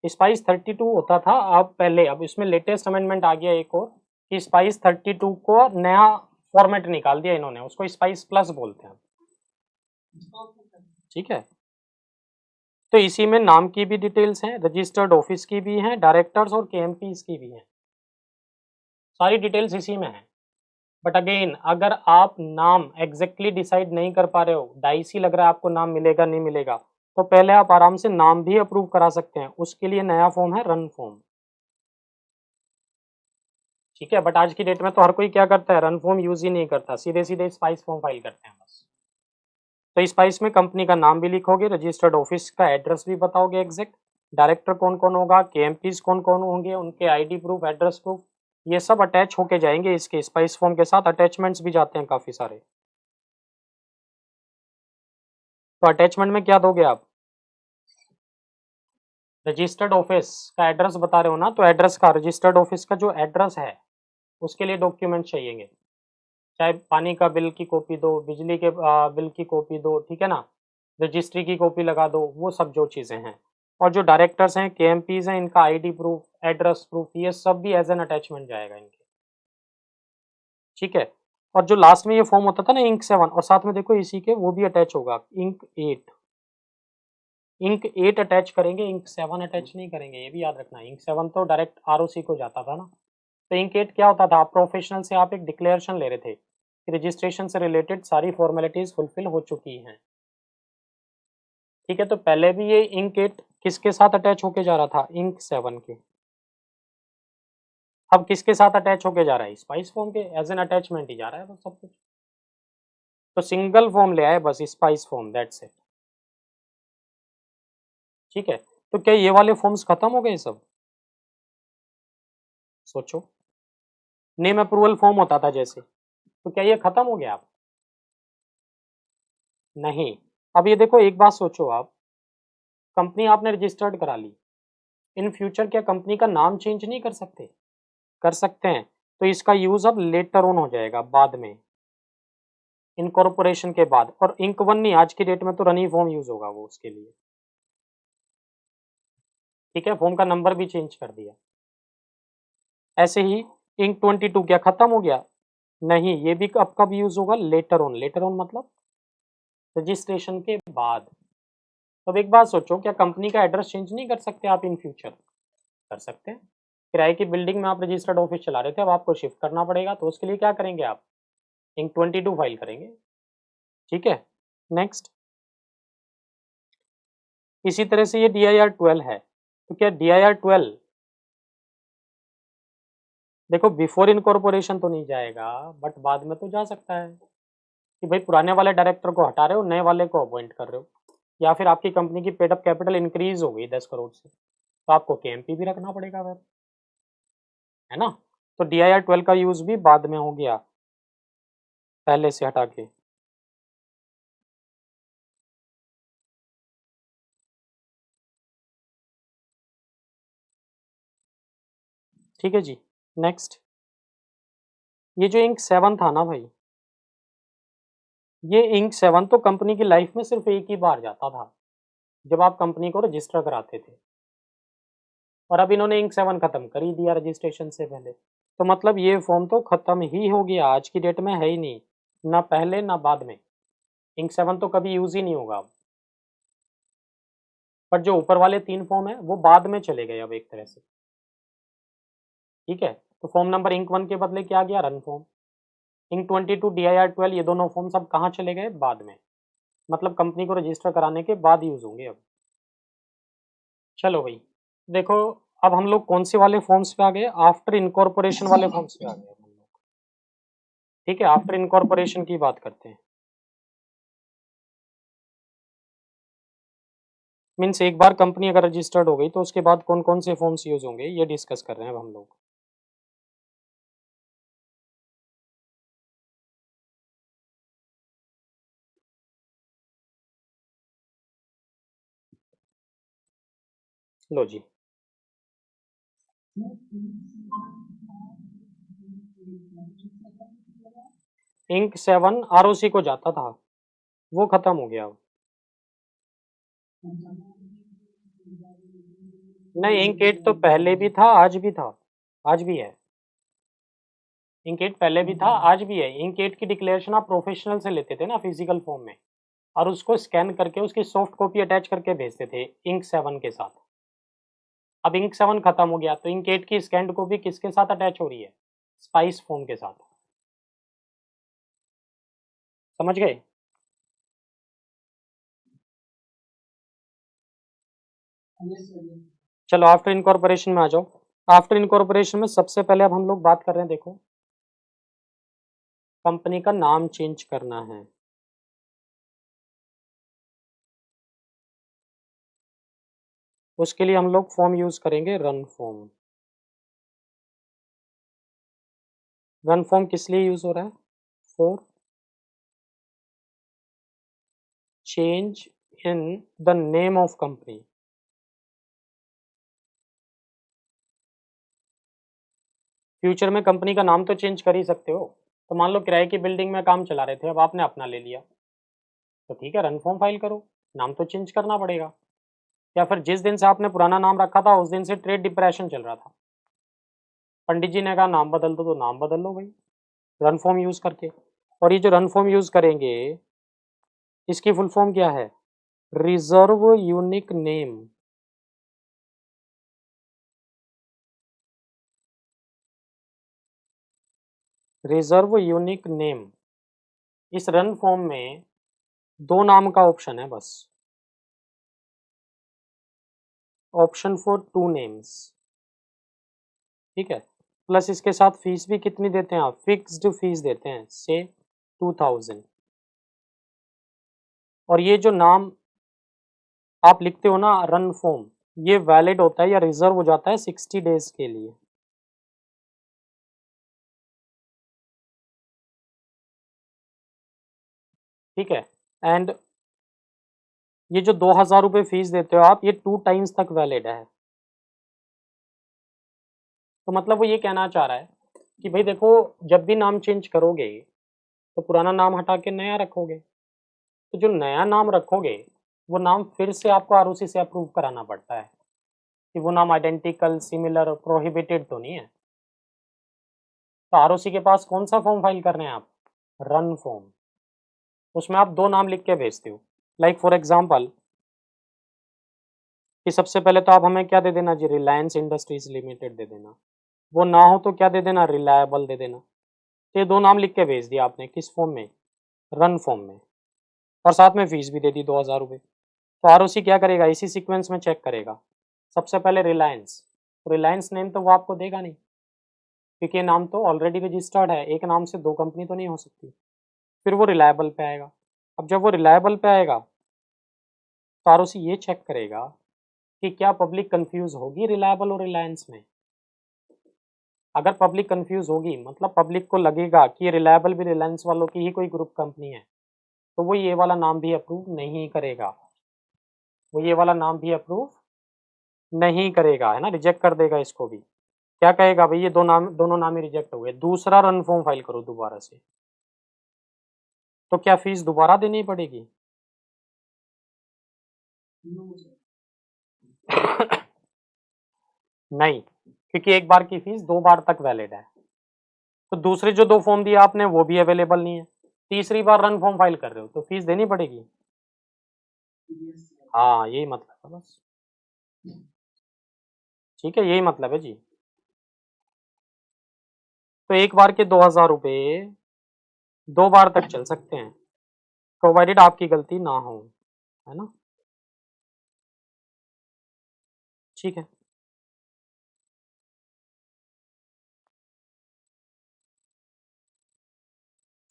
स्पाइस 32 होता था अब पहले, अब इसमें लेटेस्ट अमेंडमेंट आ गया एक और, कि स्पाइस 32 को नया फॉर्मेट निकाल दिया इन्होंने, उसको स्पाइस प्लस बोलते हैं, ठीक है। तो इसी में नाम की भी डिटेल्स हैं, रजिस्टर्ड ऑफिस की भी हैं, डायरेक्टर्स और केएमपीज की भी हैं, सारी डिटेल्स इसी में है। बट अगेन अगर आप नाम एग्जैक्टली डिसाइड नहीं कर पा रहे हो, डाइसी लग रहा है आपको नाम मिलेगा नहीं मिलेगा, तो पहले आप आराम से नाम भी अप्रूव करा सकते हैं, उसके लिए नया फॉर्म है रन फॉर्म, ठीक है। बट आज की डेट में तो हर कोई क्या करता है, रन फॉर्म यूज ही नहीं करता, सीधे सीधे स्पाइस फॉर्म फाइल करते हैं बस। तो स्पाइस में कंपनी का नाम भी लिखोगे, रजिस्टर्ड ऑफिस का एड्रेस भी बताओगे एग्जैक्ट, डायरेक्टर कौन कौन होगा, केएमपीज कौन कौन होंगे, उनके आईडी प्रूफ, एड्रेस प्रूफ, ये सब अटैच होके जाएंगे इसके स्पाइस फॉर्म के साथ। अटैचमेंट्स भी जाते हैं काफी सारे, तो अटैचमेंट में क्या दोगे आप, रजिस्टर्ड ऑफिस का एड्रेस बता रहे हो ना, तो एड्रेस का, रजिस्टर्ड ऑफिस का जो एड्रेस है उसके लिए डॉक्यूमेंट चाहिए, चाहे पानी का बिल की कॉपी दो, बिजली के बिल की कॉपी दो, ठीक है ना, रजिस्ट्री की कॉपी लगा दो, वो सब जो चीज़ें हैं। और जो डायरेक्टर्स हैं, केएमपीज हैं, इनका आईडी प्रूफ, एड्रेस प्रूफ, ये सब भी एज एन अटैचमेंट जाएगा इनके, ठीक है। और जो लास्ट में ये फॉर्म होता था ना इंक 7, और साथ में देखो इसी के वो भी अटैच होगा, इंक 8, इंक 8 अटैच करेंगे, इंक 7 अटैच नहीं करेंगे, ये भी याद रखना। इंक 7 तो डायरेक्ट आरओसी को जाता था ना, तो इंक 8 क्या होता था, प्रोफेशनल से आप एक डिक्लेरेशन ले रहे थे कि रजिस्ट्रेशन से रिलेटेड सारी फॉर्मेलिटीज फुलफिल हो चुकी हैं। ठीक है, तो पहले भी ये इंक 8 किसके साथ अटैच होके जा रहा था, इंक 7 के। अब किसके साथ अटैच होके जा रहा है, स्पाइस फॉर्म के, एज एन अटैचमेंट ही जा रहा है बस सब कुछ। तो सिंगल फॉर्म ले आए बस, स्पाइस फॉर्म, दैट्स इट। ठीक है, तो क्या ये वाले फॉर्म्स खत्म हो गए सब? सोचो, नेम अप्रूवल फॉर्म होता था जैसे, तो क्या ये खत्म हो गया? आप नहीं। अब ये देखो, एक बात सोचो आप, कंपनी आपने रजिस्टर्ड करा ली, इन फ्यूचर क्या कंपनी का नाम चेंज नहीं कर सकते? कर सकते हैं। तो इसका यूज अब लेटर ऑन हो जाएगा, बाद में, इनकॉर्पोरेशन के बाद। और इंक 1 नहीं, आज की डेट में तो रनी फॉर्म यूज होगा वो उसके लिए। ठीक है, फॉर्म का नंबर भी चेंज कर दिया। ऐसे ही इंक 22 क्या खत्म हो गया? नहीं, ये भी अब कब यूज होगा, लेटर ऑन। लेटर ऑन मतलब रजिस्ट्रेशन के बाद। अब एक बात सोचो, क्या कंपनी का एड्रेस चेंज नहीं कर सकते आप इन फ्यूचर? कर सकते हैं। किराए की बिल्डिंग में आप रजिस्टर्ड ऑफिस चला रहे थे, अब आपको शिफ्ट करना पड़ेगा, तो उसके लिए क्या करेंगे आप, इंक 22 फाइल करेंगे। ठीक है, नेक्स्ट। इसी तरह से ये DIR-12 है, तो क्या DIR-12 देखो बिफोर इनकॉर्पोरेशन तो नहीं जाएगा, बट बाद में तो जा सकता है कि भाई पुराने वाले डायरेक्टर को हटा रहे हो, नए वाले को अपॉइंट कर रहे हो, या फिर आपकी कंपनी की पेड अप कैपिटल इंक्रीज हो गई 10 करोड़ से, तो आपको KMP भी रखना पड़ेगा फिर, है ना। तो DIR-12 का यूज भी बाद में हो गया, पहले से हटा के। ठीक है जी, नेक्स्ट। ये जो इंक 7 था ना भाई, ये इंक 7 तो कंपनी की लाइफ में सिर्फ एक ही बार जाता था, जब आप कंपनी को रजिस्टर कराते थे, और अब इन्होंने इंक 7 खत्म कर ही दिया रजिस्ट्रेशन से पहले। तो मतलब ये फॉर्म तो खत्म ही हो गया, आज की डेट में है ही नहीं, ना पहले ना बाद में। इंक 7 तो कभी यूज ही नहीं होगा अब। पर जो ऊपर वाले 3 फॉर्म है वो बाद में चले गए अब एक तरह से। ठीक है, तो फॉर्म नंबर इंक 1 के बदले क्या आ गया, रन फॉर्म। इंक 22 DIR-12 ये दोनों फॉर्म सब कहाँ चले गए, बाद में, मतलब कंपनी को रजिस्टर कराने के बाद यूज होंगे अब। चलो भाई, देखो, अब हम लोग कौन से वाले फॉर्म्स पे आ गए, आफ्टर इनकॉर्पोरेशन वाले फॉर्म्स पे आ गए हम लोग। ठीक है, आफ्टर इनकॉर्पोरेशन की बात करते हैं। मीन्स एक बार कंपनी अगर रजिस्टर्ड हो गई तो उसके बाद कौन कौन से फॉर्म्स यूज होंगे, ये डिस्कस कर रहे हैं अब हम लोग। लो जी, इंक 7 ROC को जाता था, वो खत्म हो गया अब। नहीं, इंक 8 तो पहले भी था, आज भी था, आज भी है। इंक 8 पहले भी था, आज भी है। इंक 8 की डिक्लेरेशन आप प्रोफेशनल से लेते थे ना फिजिकल फॉर्म में, और उसको स्कैन करके उसकी सॉफ्ट कॉपी अटैच करके भेजते थे इंक 7 के साथ। अब इंक 7 खत्म हो गया, तो इंक 8 की स्कैंड कॉपी किसके साथ अटैच हो रही है, स्पाइस फॉर्म के साथ। समझ गए? चलो आफ्टर इनकॉर्पोरेशन में आ जाओ। आफ्टर इनकॉर्पोरेशन में सबसे पहले अब हम लोग बात कर रहे हैं, देखो, कंपनी का नाम चेंज करना है। उसके लिए हम लोग फॉर्म यूज करेंगे, रन फॉर्म। रन फॉर्म किस लिए यूज हो रहा है, for change in the name of company. Future में कंपनी का नाम तो चेंज कर ही सकते हो। तो मान लो किराए की बिल्डिंग में काम चला रहे थे, अब आपने अपना ले लिया, तो ठीक है, रन फॉर्म फाइल करो, नाम तो चेंज करना पड़ेगा। या फिर जिस दिन से आपने पुराना नाम रखा था उस दिन से ट्रेड डिप्रेशन चल रहा था, पंडित जी ने कहा नाम बदल दो, तो नाम बदल लो भाई, रन फॉर्म यूज करके। और ये जो रन फॉर्म यूज करेंगे, इसकी फुल फॉर्म क्या है, reserve unique name. Reserve unique name, इस रन फॉर्म में 2 नाम का ऑप्शन है बस, ऑप्शन फॉर 2 नेम्स, ठीक है। प्लस इसके साथ फीस भी कितनी देते हैं आप, फिक्स्ड फीस देते हैं से 2000। और ये जो नाम आप लिखते हो ना रन फॉर्म, ये वैलिड होता है या रिजर्व हो जाता है 60 डेज के लिए। ठीक है। एंड ये जो 2000 रुपये फीस देते हो आप, ये 2 टाइम्स तक वैलिड है। तो मतलब वो ये कहना चाह रहा है कि भाई देखो, जब भी नाम चेंज करोगे तो पुराना नाम हटा के नया रखोगे, तो जो नया नाम रखोगे वो नाम फिर से आपको आरओसी से अप्रूव कराना पड़ता है कि वो नाम आइडेंटिकल, सिमिलर, प्रोहिबिटेड तो नहीं है। तो आरओसी के पास कौन सा फॉर्म फाइल कर रहे हैं आप, रन फॉर्म। उसमें आप 2 नाम लिख के भेजते हो। लाइक फॉर एग्जांपल कि सबसे पहले तो आप हमें क्या दे देना जी, रिलायंस इंडस्ट्रीज लिमिटेड दे देना। वो ना हो तो क्या दे देना, रिलायबल दे देना। तो ये 2 नाम लिख के भेज दिया आपने, किस फॉर्म में, रन फॉर्म में, और साथ में फीस भी दे दी 2000 रुपये। तो आरओसी क्या करेगा, इसी सीक्वेंस में चेक करेगा। सबसे पहले रिलायंस, रिलायंस नेम तो वो आपको देगा नहीं, क्योंकि ये नाम तो ऑलरेडी रजिस्टर्ड है, एक नाम से 2 कंपनी तो नहीं हो सकती। फिर वो रिलायबल पे आएगा। अब जब वो रिलायबल पे आएगा तो आरओसी ये चेक करेगा कि क्या पब्लिक कंफ्यूज होगी रिलायबल और रिलायंस में। अगर पब्लिक कंफ्यूज होगी, मतलब पब्लिक को लगेगा कि ये रिलायबल भी रिलायंस वालों की ही कोई ग्रुप कंपनी है, तो वो ये वाला नाम भी अप्रूव नहीं करेगा, वो ये वाला नाम भी अप्रूव नहीं करेगा, है ना, रिजेक्ट कर देगा इसको भी। क्या कहेगा भाई, ये दोनों नाम ही रिजेक्ट हो गए, दूसरा रन फॉर्म फाइल करो दोबारा से। तो क्या फीस दोबारा देनी पड़ेगी? नहीं, क्योंकि एक बार की फीस 2 बार तक वैलिड है। तो दूसरे जो 2 फॉर्म दिए आपने वो भी अवेलेबल नहीं है, तीसरी बार रन फॉर्म फाइल कर रहे हो तो फीस देनी पड़ेगी। हाँ, यही मतलब है बस। ठीक है, यही मतलब है जी। तो एक बार के 2000 रुपये 2 बार तक चल सकते हैं, प्रोवाइडेड आपकी गलती ना हो, है ना। ठीक है,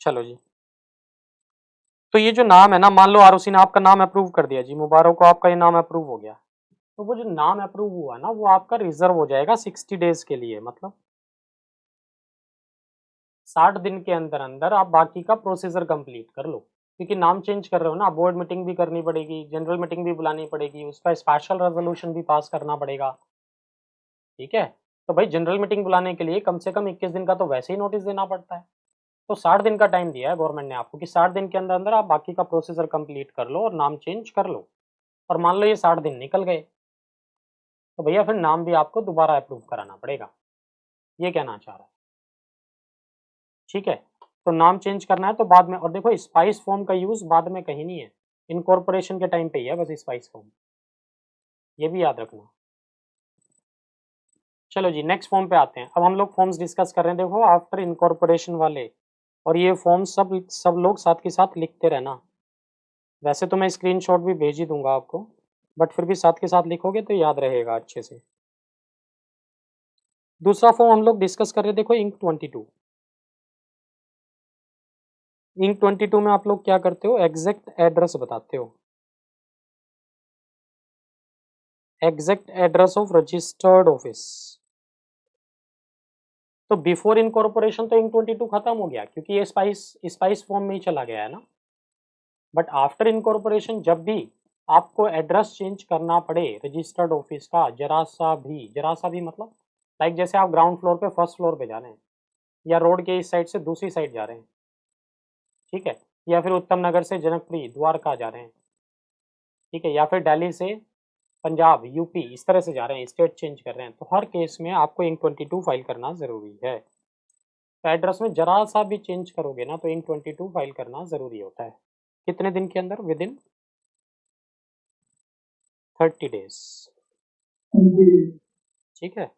चलो जी। तो ये जो नाम है ना, मान लो आरओसी ने आपका नाम अप्रूव कर दिया जी, मुबारक को आपका ये नाम अप्रूव हो गया। तो वो जो नाम अप्रूव हुआ ना, वो आपका रिजर्व हो जाएगा 60 डेज के लिए, मतलब 60 दिन के अंदर अंदर आप बाकी का प्रोसीजर कंप्लीट कर लो। क्योंकि नाम चेंज कर रहे हो ना, बोर्ड मीटिंग भी करनी पड़ेगी, जनरल मीटिंग भी बुलानी पड़ेगी, उसका स्पेशल रेजोल्यूशन भी पास करना पड़ेगा। ठीक है। तो भाई जनरल मीटिंग बुलाने के लिए कम से कम 21 दिन का तो वैसे ही नोटिस देना पड़ता है। तो 60 दिन का टाइम दिया है गवर्नमेंट ने आपको कि 60 दिन के अंदर अंदर आप बाकी का प्रोसीजर कंप्लीट कर लो और नाम चेंज कर लो। और मान लो ये 60 दिन निकल गए, तो भैया फिर नाम भी आपको दोबारा अप्रूव कराना पड़ेगा, ये कहना चाह रहा है। ठीक है। तो नाम चेंज करना है तो बाद में, और देखो स्पाइस फॉर्म का यूज बाद में कहीं नहीं है, इनकॉर्पोरेशन के टाइम पे ही है बस स्पाइस फॉर्म, ये भी याद रखना। चलो जी, नेक्स्ट फॉर्म पे आते हैं। अब हम लोग फॉर्म्स डिस्कस कर रहे हैं, देखो आफ्टर इनकॉर्पोरेशन वाले, और ये फॉर्म सब लोग साथ के साथ लिखते रहना। वैसे तो मैं स्क्रीनशॉट भी भेज ही दूंगा आपको, बट फिर भी साथ के साथ लिखोगे तो याद रहेगा अच्छे से। दूसरा फॉर्म हम लोग डिस्कस कर रहे हैं, देखो इंक 22। इंक 22 में आप लोग क्या करते हो, एग्जैक्ट एड्रेस बताते हो, exact address of registered office. तो बिफोर इनकॉर्पोरेशन तो इंक 22 खत्म हो गया, क्योंकि ये स्पाइस फॉर्म में ही चला गया है ना। बट आफ्टर इनकॉर्पोरेशन जब भी आपको एड्रेस चेंज करना पड़े रजिस्टर्ड ऑफिस का, जरा सा भी मतलब, लाइक जैसे आप ग्राउंड फ्लोर पे फर्स्ट फ्लोर पे जा रहे हैं, या रोड के इस साइड से दूसरी साइड जा रहे हैं, ठीक है, या फिर उत्तम नगर से जनकपुरी द्वारका जा रहे हैं, ठीक है, या फिर दिल्ली से पंजाब यूपी इस तरह से जा रहे हैं, स्टेट चेंज कर रहे हैं, तो हर केस में आपको इंक 22 फाइल करना जरूरी है। तो एड्रेस में जरा सा भी चेंज करोगे ना तो इंक 22 फाइल करना जरूरी होता है। कितने दिन के अंदर, विद इन 30 डेज। ठीक है,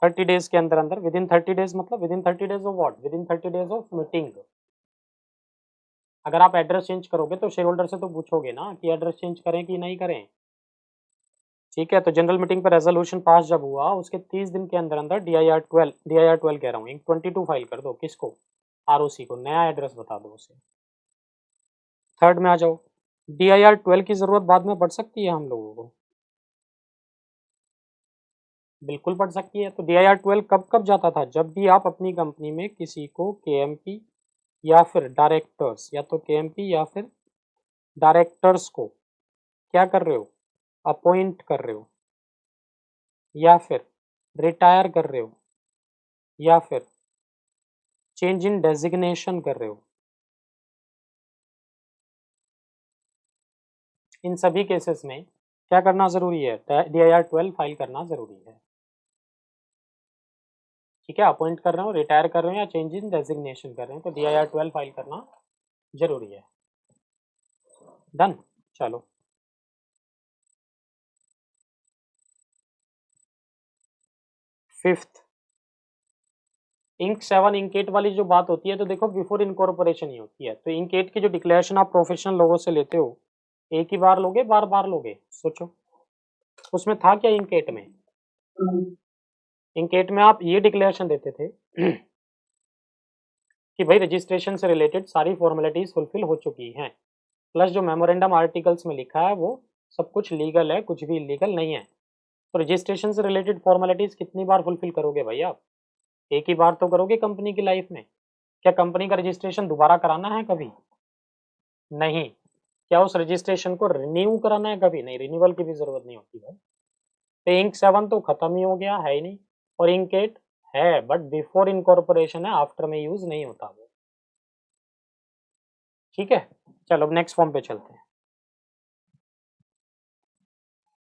30 डेज के अंदर अंदर, विद इन 30 डेज मतलब with in 30 days of what, with in 30 days of meeting. अगर आप एड्रेस चेंज करोगे तो शेयर होल्डर से तो पूछोगे ना कि एड्रेस चेंज करें कि नहीं करें। ठीक है, तो जनरल मीटिंग पर रेजोल्यूशन पास जब हुआ उसके 30 दिन के अंदर अंदर DIR 12 कह रहा हूँ, 22 फाइल कर दो। किसको? ROC को। नया एड्रेस बता दो उसे। थर्ड में आ जाओ। DIR 12 की जरूरत बाद में पड़ सकती है हम लोगों को, बिल्कुल पड़ सकती है। तो DIR 12 कब कब जाता था? जब भी आप अपनी कंपनी में किसी को KMP या फिर डायरेक्टर्स, या तो KMP या फिर डायरेक्टर्स को क्या कर रहे हो? अपॉइंट कर रहे हो, या फिर रिटायर कर रहे हो, या फिर चेंज इन डेजिग्नेशन कर रहे हो, इन सभी केसेस में क्या करना जरूरी है? DIR 12 फाइल करना जरूरी है। ठीक है, अपॉइंट कर रहे हो, रिटायर कर रहे हो, या चेंज इन डेजिग्नेशन कर रहे हो, तो DIR 12 फाइल करना जरूरी है। डन। चलो, फिफ्थ, इंक 7 इंक 8 वाली जो बात होती है, तो देखो बिफोर इनकॉर्पोरेशन ही होती है। तो इंक 8 की जो डिक्लेरेशन आप प्रोफेशनल लोगों से लेते हो, एक ही बार लोगे, बार बार लोगे? सोचो, उसमें था क्या इंक 8 में? इंक 8 में आप ये डिक्लेरेशन देते थे कि भाई रजिस्ट्रेशन से रिलेटेड सारी फॉर्मेलिटीज फुलफिल हो चुकी हैं, प्लस जो मेमोरेंडम आर्टिकल्स में लिखा है वो सब कुछ लीगल है, कुछ भी इलीगल नहीं है। तो रजिस्ट्रेशन से रिलेटेड फॉर्मेलिटीज कितनी बार फुलफिल करोगे भाई आप? एक ही बार तो करोगे कंपनी की लाइफ में। क्या कंपनी का रजिस्ट्रेशन दोबारा कराना है कभी? नहीं। क्या उस रजिस्ट्रेशन को रिन्यू कराना है कभी? नहीं, रिन्यूअल की भी जरूरत नहीं होती भाई। तो इंक 7 तो खत्म ही हो गया, है ही नहीं। और इंक 8 है, बट बिफोर इनकॉर्पोरेशन है, आफ्टर में यूज नहीं होता वो। ठीक है, चलो अब नेक्स्ट फॉर्म पे चलते हैं।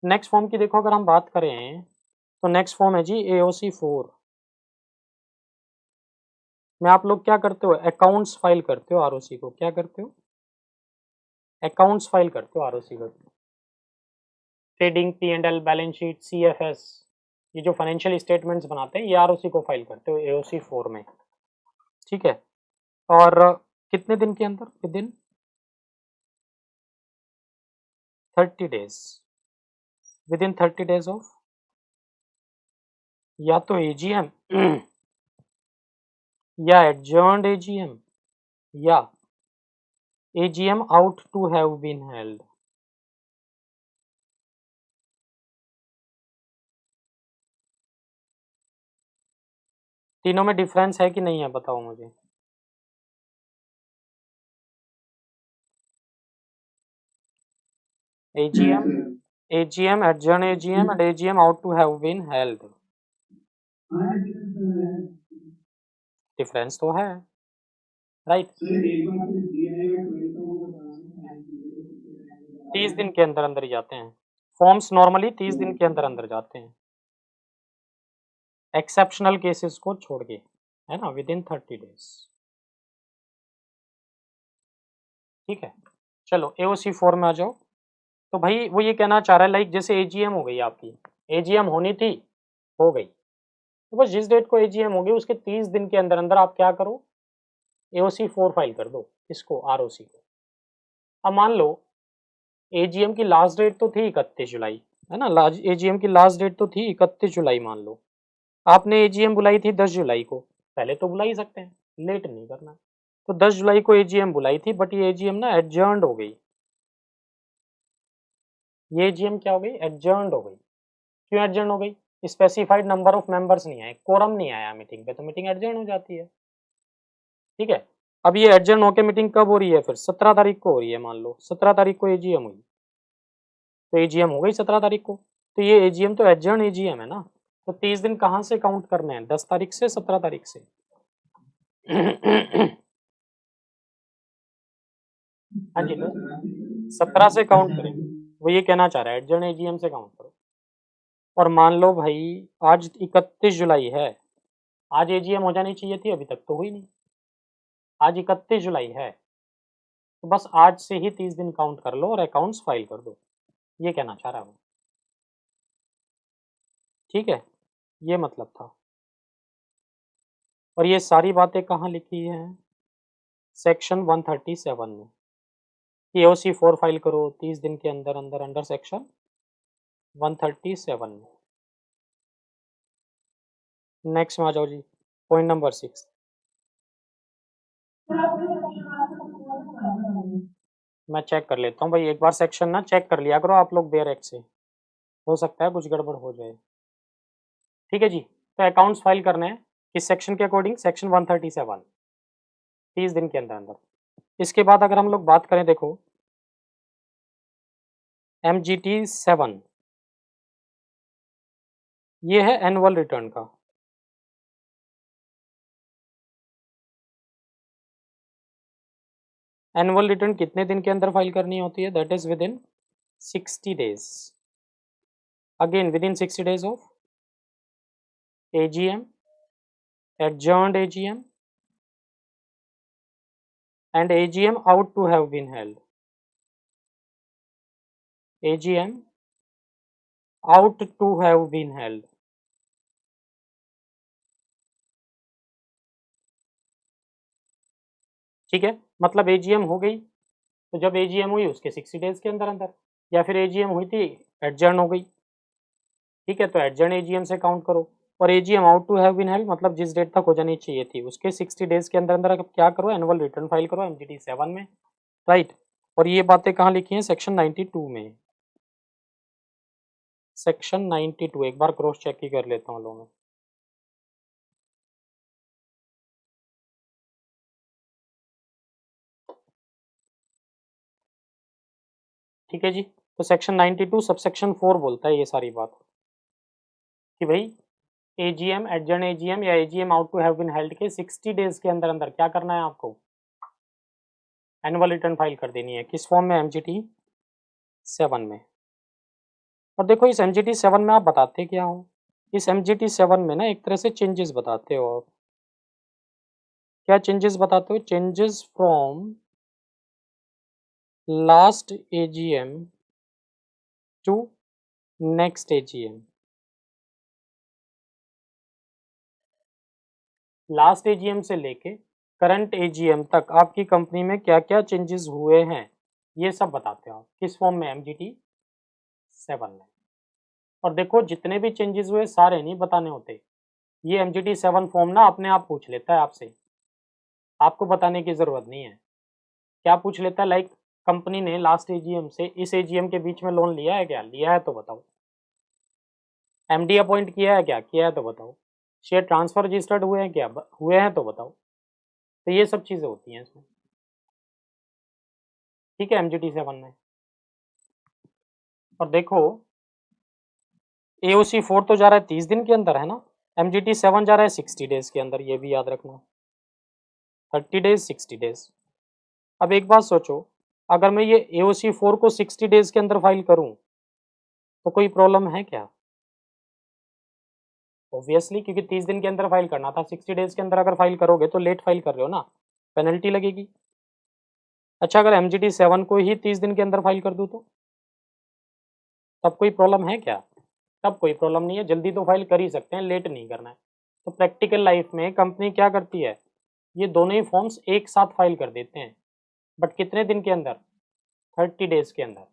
नेक्स्ट फॉर्म की देखो, अगर हम बात करें तो नेक्स्ट फॉर्म है जी AOC 4 में आप लोग क्या करते हो? अकाउंट्स फाइल करते हो ROC को। क्या करते हो? अकाउंट्स फाइल करते हो ROC को। Trading, P&L, balance sheet, CFS, ये जो फाइनेंशियल स्टेटमेंट्स बनाते हैं, ये ROC को फाइल करते हो AOC 4 में। ठीक है, और कितने दिन के अंदर? Within 30 days. Within 30 days of या तो AGM या एडजर्न्ड AGM या AGM out to have been held. तीनों में डिफरेंस है कि नहीं है, बताओ मुझे। AGM, adjourn AGM and AGM out to have been held. Difference तो है, राइट? 30 दिन के अंदर अंदर ही जाते हैं फॉर्म्स, नॉर्मली 30 दिन के अंदर अंदर जाते हैं, एक्सेप्शनल केसेस को छोड़ के, है ना, विद इन 30 डेज। ठीक है, चलो AOC 4 में आ जाओ। तो भाई वो ये कहना चाह रहा है, लाइक जैसे AGM हो गई आपकी, AGM होनी थी, हो गई, तो बस जिस डेट को AGM होगी उसके 30 दिन के अंदर अंदर आप क्या करो? AOC 4 फाइल कर दो। किसको? ROC को। अब मान लो AGM की लास्ट डेट तो थी 31 जुलाई, है ना, AGM की लास्ट डेट तो थी 31 जुलाई मान लो। आपने AGM बुलाई थी 10 जुलाई को, पहले तो बुला ही सकते हैं, लेट नहीं करना। तो 10 जुलाई को AGM बुलाई थी, बट ये AGM ना एडजर्न्ड हो गई। ये AGM क्या हो गई? एडजर्न्ड हो गई। क्यों एडजर्न हो गई? स्पेसिफाइड नंबर ऑफ मेंबर्स नहीं आए, कोरम नहीं आया मीटिंग पे, तो मीटिंग एडजर्न हो जाती है। ठीक है, अब ये एडजर्न होकर मीटिंग कब हो रही है? फिर 17 तारीख को हो रही है। मान लो 17 तारीख को AGM हुई, तो AGM हो गई 17 तारीख को, तो ये AGM तो एडजर्न AGM है ना। तो 30 दिन कहाँ से काउंट करने हैं? 10 तारीख से, 17 तारीख से। हाँ जी, तो 17 से काउंट करेंगे। वो ये कहना चाह रहा है एडजर्न AGM से काउंट करो। और मान लो भाई आज 31 जुलाई है, आज AGM हो जानी चाहिए थी, अभी तक तो हुई नहीं। आज 31 जुलाई है, तो बस आज से ही 30 दिन काउंट कर लो और अकाउंट्स फाइल कर दो, ये कहना चाह रहा है वो। ठीक है, ये मतलब था। और ये सारी बातें कहाँ लिखी हैं? सेक्शन 137 में एओसी 4 फाइल करो 30 दिन के अंदर अंदर अंडर सेक्शन 137 में। नेक्स्ट में आ जाओ जी, पॉइंट नंबर 6। मैं चेक कर लेता हूँ भाई, एक बार सेक्शन ना चेक कर लिया करो आप लोग बेयर एक्ट से, हो सकता है कुछ गड़बड़ हो जाए। ठीक है जी, तो अकाउंट्स फाइल करने हैं किस सेक्शन के अकॉर्डिंग, सेक्शन 137, 30 दिन के अंदर अंदर। इसके बाद अगर हम लोग बात करें, देखो MGT 7, ये है एनुअल रिटर्न का। एनुअल रिटर्न कितने दिन के अंदर फाइल करनी होती है, that is with in 60 days. Again with in 60 days of AGM, adjourned AGM and AGM out to have been held, AGM out to have been held। ठीक है, मतलब AGM हो गई, तो जब AGM हुई उसके 60 डेज के अंदर अंदर, या फिर AGM हुई थी एडजर्न हो गई, ठीक है, तो एडजर्न AGM से काउंट करो। और AGM out to have been held मतलब जिस डेट तक हो जानी चाहिए थी उसके 60 डेज के अंदर अंदर क्या करो, एनुअल रिटर्न फाइल करो MGT 7 में, राइट। और ये बातें कहाँ लिखी हैं, सेक्शन 92 में। सेक्शन 92 एक बार क्रॉस चेक ही कर लेता हूँ लोगों। ठीक है जी, तो सेक्शन 92 सबसेक्शन 4 बोलता है ये सारी बात कि भाई AGM, एडजर्न AGM या AGM out to have been held के 60 डेज के अंदर अंदर क्या करना है आपको, एनुअल रिटर्न फाइल कर देनी है। किस फॉर्म में, MGT 7 में। और देखो इस MGT 7 में आप बताते क्या हो, इस MGT 7 में ना एक तरह से चेंजेस बताते हो आप। क्या चेंजेस बताते हो, changes from last AGM to next AGM। Last AGM से लेके करंट AGM तक आपकी कंपनी में क्या क्या चेंजेस हुए हैं ये सब बताते हो। किस फॉर्म में, MGT 7 में। और देखो जितने भी चेंजेस हुए सारे नहीं बताने होते, ये MGT 7 फॉर्म ना अपने आप पूछ लेता है आपसे, आपको बताने की जरूरत नहीं है। क्या पूछ लेता है, लाइक कंपनी ने लास्ट AGM से इस AGM के बीच में लोन लिया है क्या, लिया है तो बताओ। MD अपॉइंट किया है क्या, किया है तो बताओ। शेयर ट्रांसफर रजिस्टर्ड हुए हैं क्या, हुए हैं तो बताओ। तो ये सब चीजें होती हैं इसमें, ठीक है, MGT 7 में। और देखो AOC 4 तो जा रहा है 30 दिन के अंदर, है ना। MGT 7 जा रहा है 60 डेज के अंदर, ये भी याद रखना, 30 डेज 60 डेज। अब एक बात सोचो, अगर मैं ये AOC 4 को 60 डेज के अंदर फाइल करूं तो कोई प्रॉब्लम है क्या, ऑब्वियसली, क्योंकि 30 दिन के अंदर फाइल करना था। 60 डेज के अंदर अगर फाइल करोगे तो लेट फाइल कर रहे हो ना, पेनल्टी लगेगी। अच्छा, अगर MGT 7 को ही 30 दिन के अंदर फाइल कर दूं तो तब कोई प्रॉब्लम है क्या, तब कोई प्रॉब्लम नहीं है, जल्दी तो फाइल कर ही सकते हैं, लेट नहीं करना है। तो प्रैक्टिकल लाइफ में कंपनी क्या करती है, ये दोनों ही फॉर्म्स एक साथ फाइल कर देते हैं, बट कितने दिन के अंदर, 30 डेज के अंदर।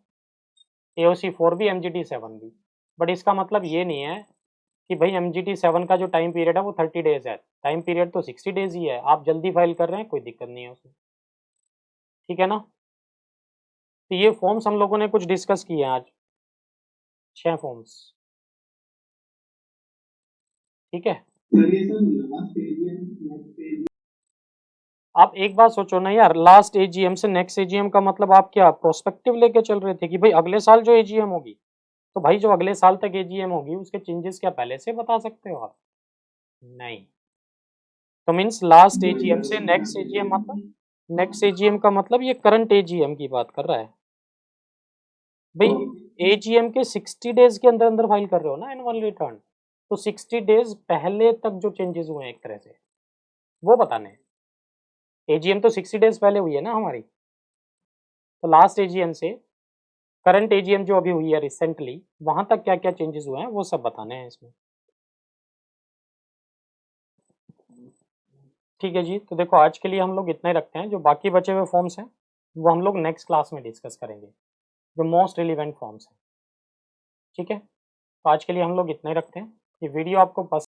AOC 4 भी MGT 7 भी। बट इसका मतलब ये नहीं है कि भाई MGT 7 का जो टाइम पीरियड है वो 30 डेज है, टाइम पीरियड तो 60 डेज ही है। आप जल्दी फाइल कर रहे हैं, कोई दिक्कत नहीं है उसमें, ठीक है ना। तो ये फॉर्म्स हम लोगों ने कुछ डिस्कस किए हैं आज, 6 फॉर्म्स, ठीक है। आप एक बात सोचो ना यार, लास्ट AGM से नेक्स्ट AGM का मतलब आप क्या प्रोस्पेक्टिव लेके चल रहे थे कि भाई अगले साल जो AGM होगी, तो भाई जो अगले साल तक AGM होगी उसके चेंजेस क्या पहले से बता सकते हो आप, नहीं। तो मीन्स लास्ट AGM से नेक्स्ट AGM मतलब, नेक्स्ट AGM का मतलब ये करंट AGM की बात कर रहा है भाई। AGM के 60 डेज के अंदर अंदर फाइल कर रहे हो ना एनुअल रिटर्न, तो 60 डेज पहले तक जो चेंजेस हुए हैं एक तरह से वो बताने। AGM तो 60 डेज पहले हुई है ना हमारी, तो लास्ट AGM से करंट AGM जो अभी हुई है रिसेंटली, वहां तक क्या क्या चेंजेस हुए हैं वो सब बताने हैं इसमें। ठीक है जी, तो देखो आज के लिए हम लोग इतना ही रखते हैं, जो बाकी बचे हुए फॉर्म्स हैं वो हम लोग नेक्स्ट क्लास में डिस्कस करेंगे, जो मोस्ट रिलीवेंट फॉर्म्स हैं। ठीक है, तो आज के लिए हम लोग इतना ही रखते हैं। ये वीडियो आपको पसंद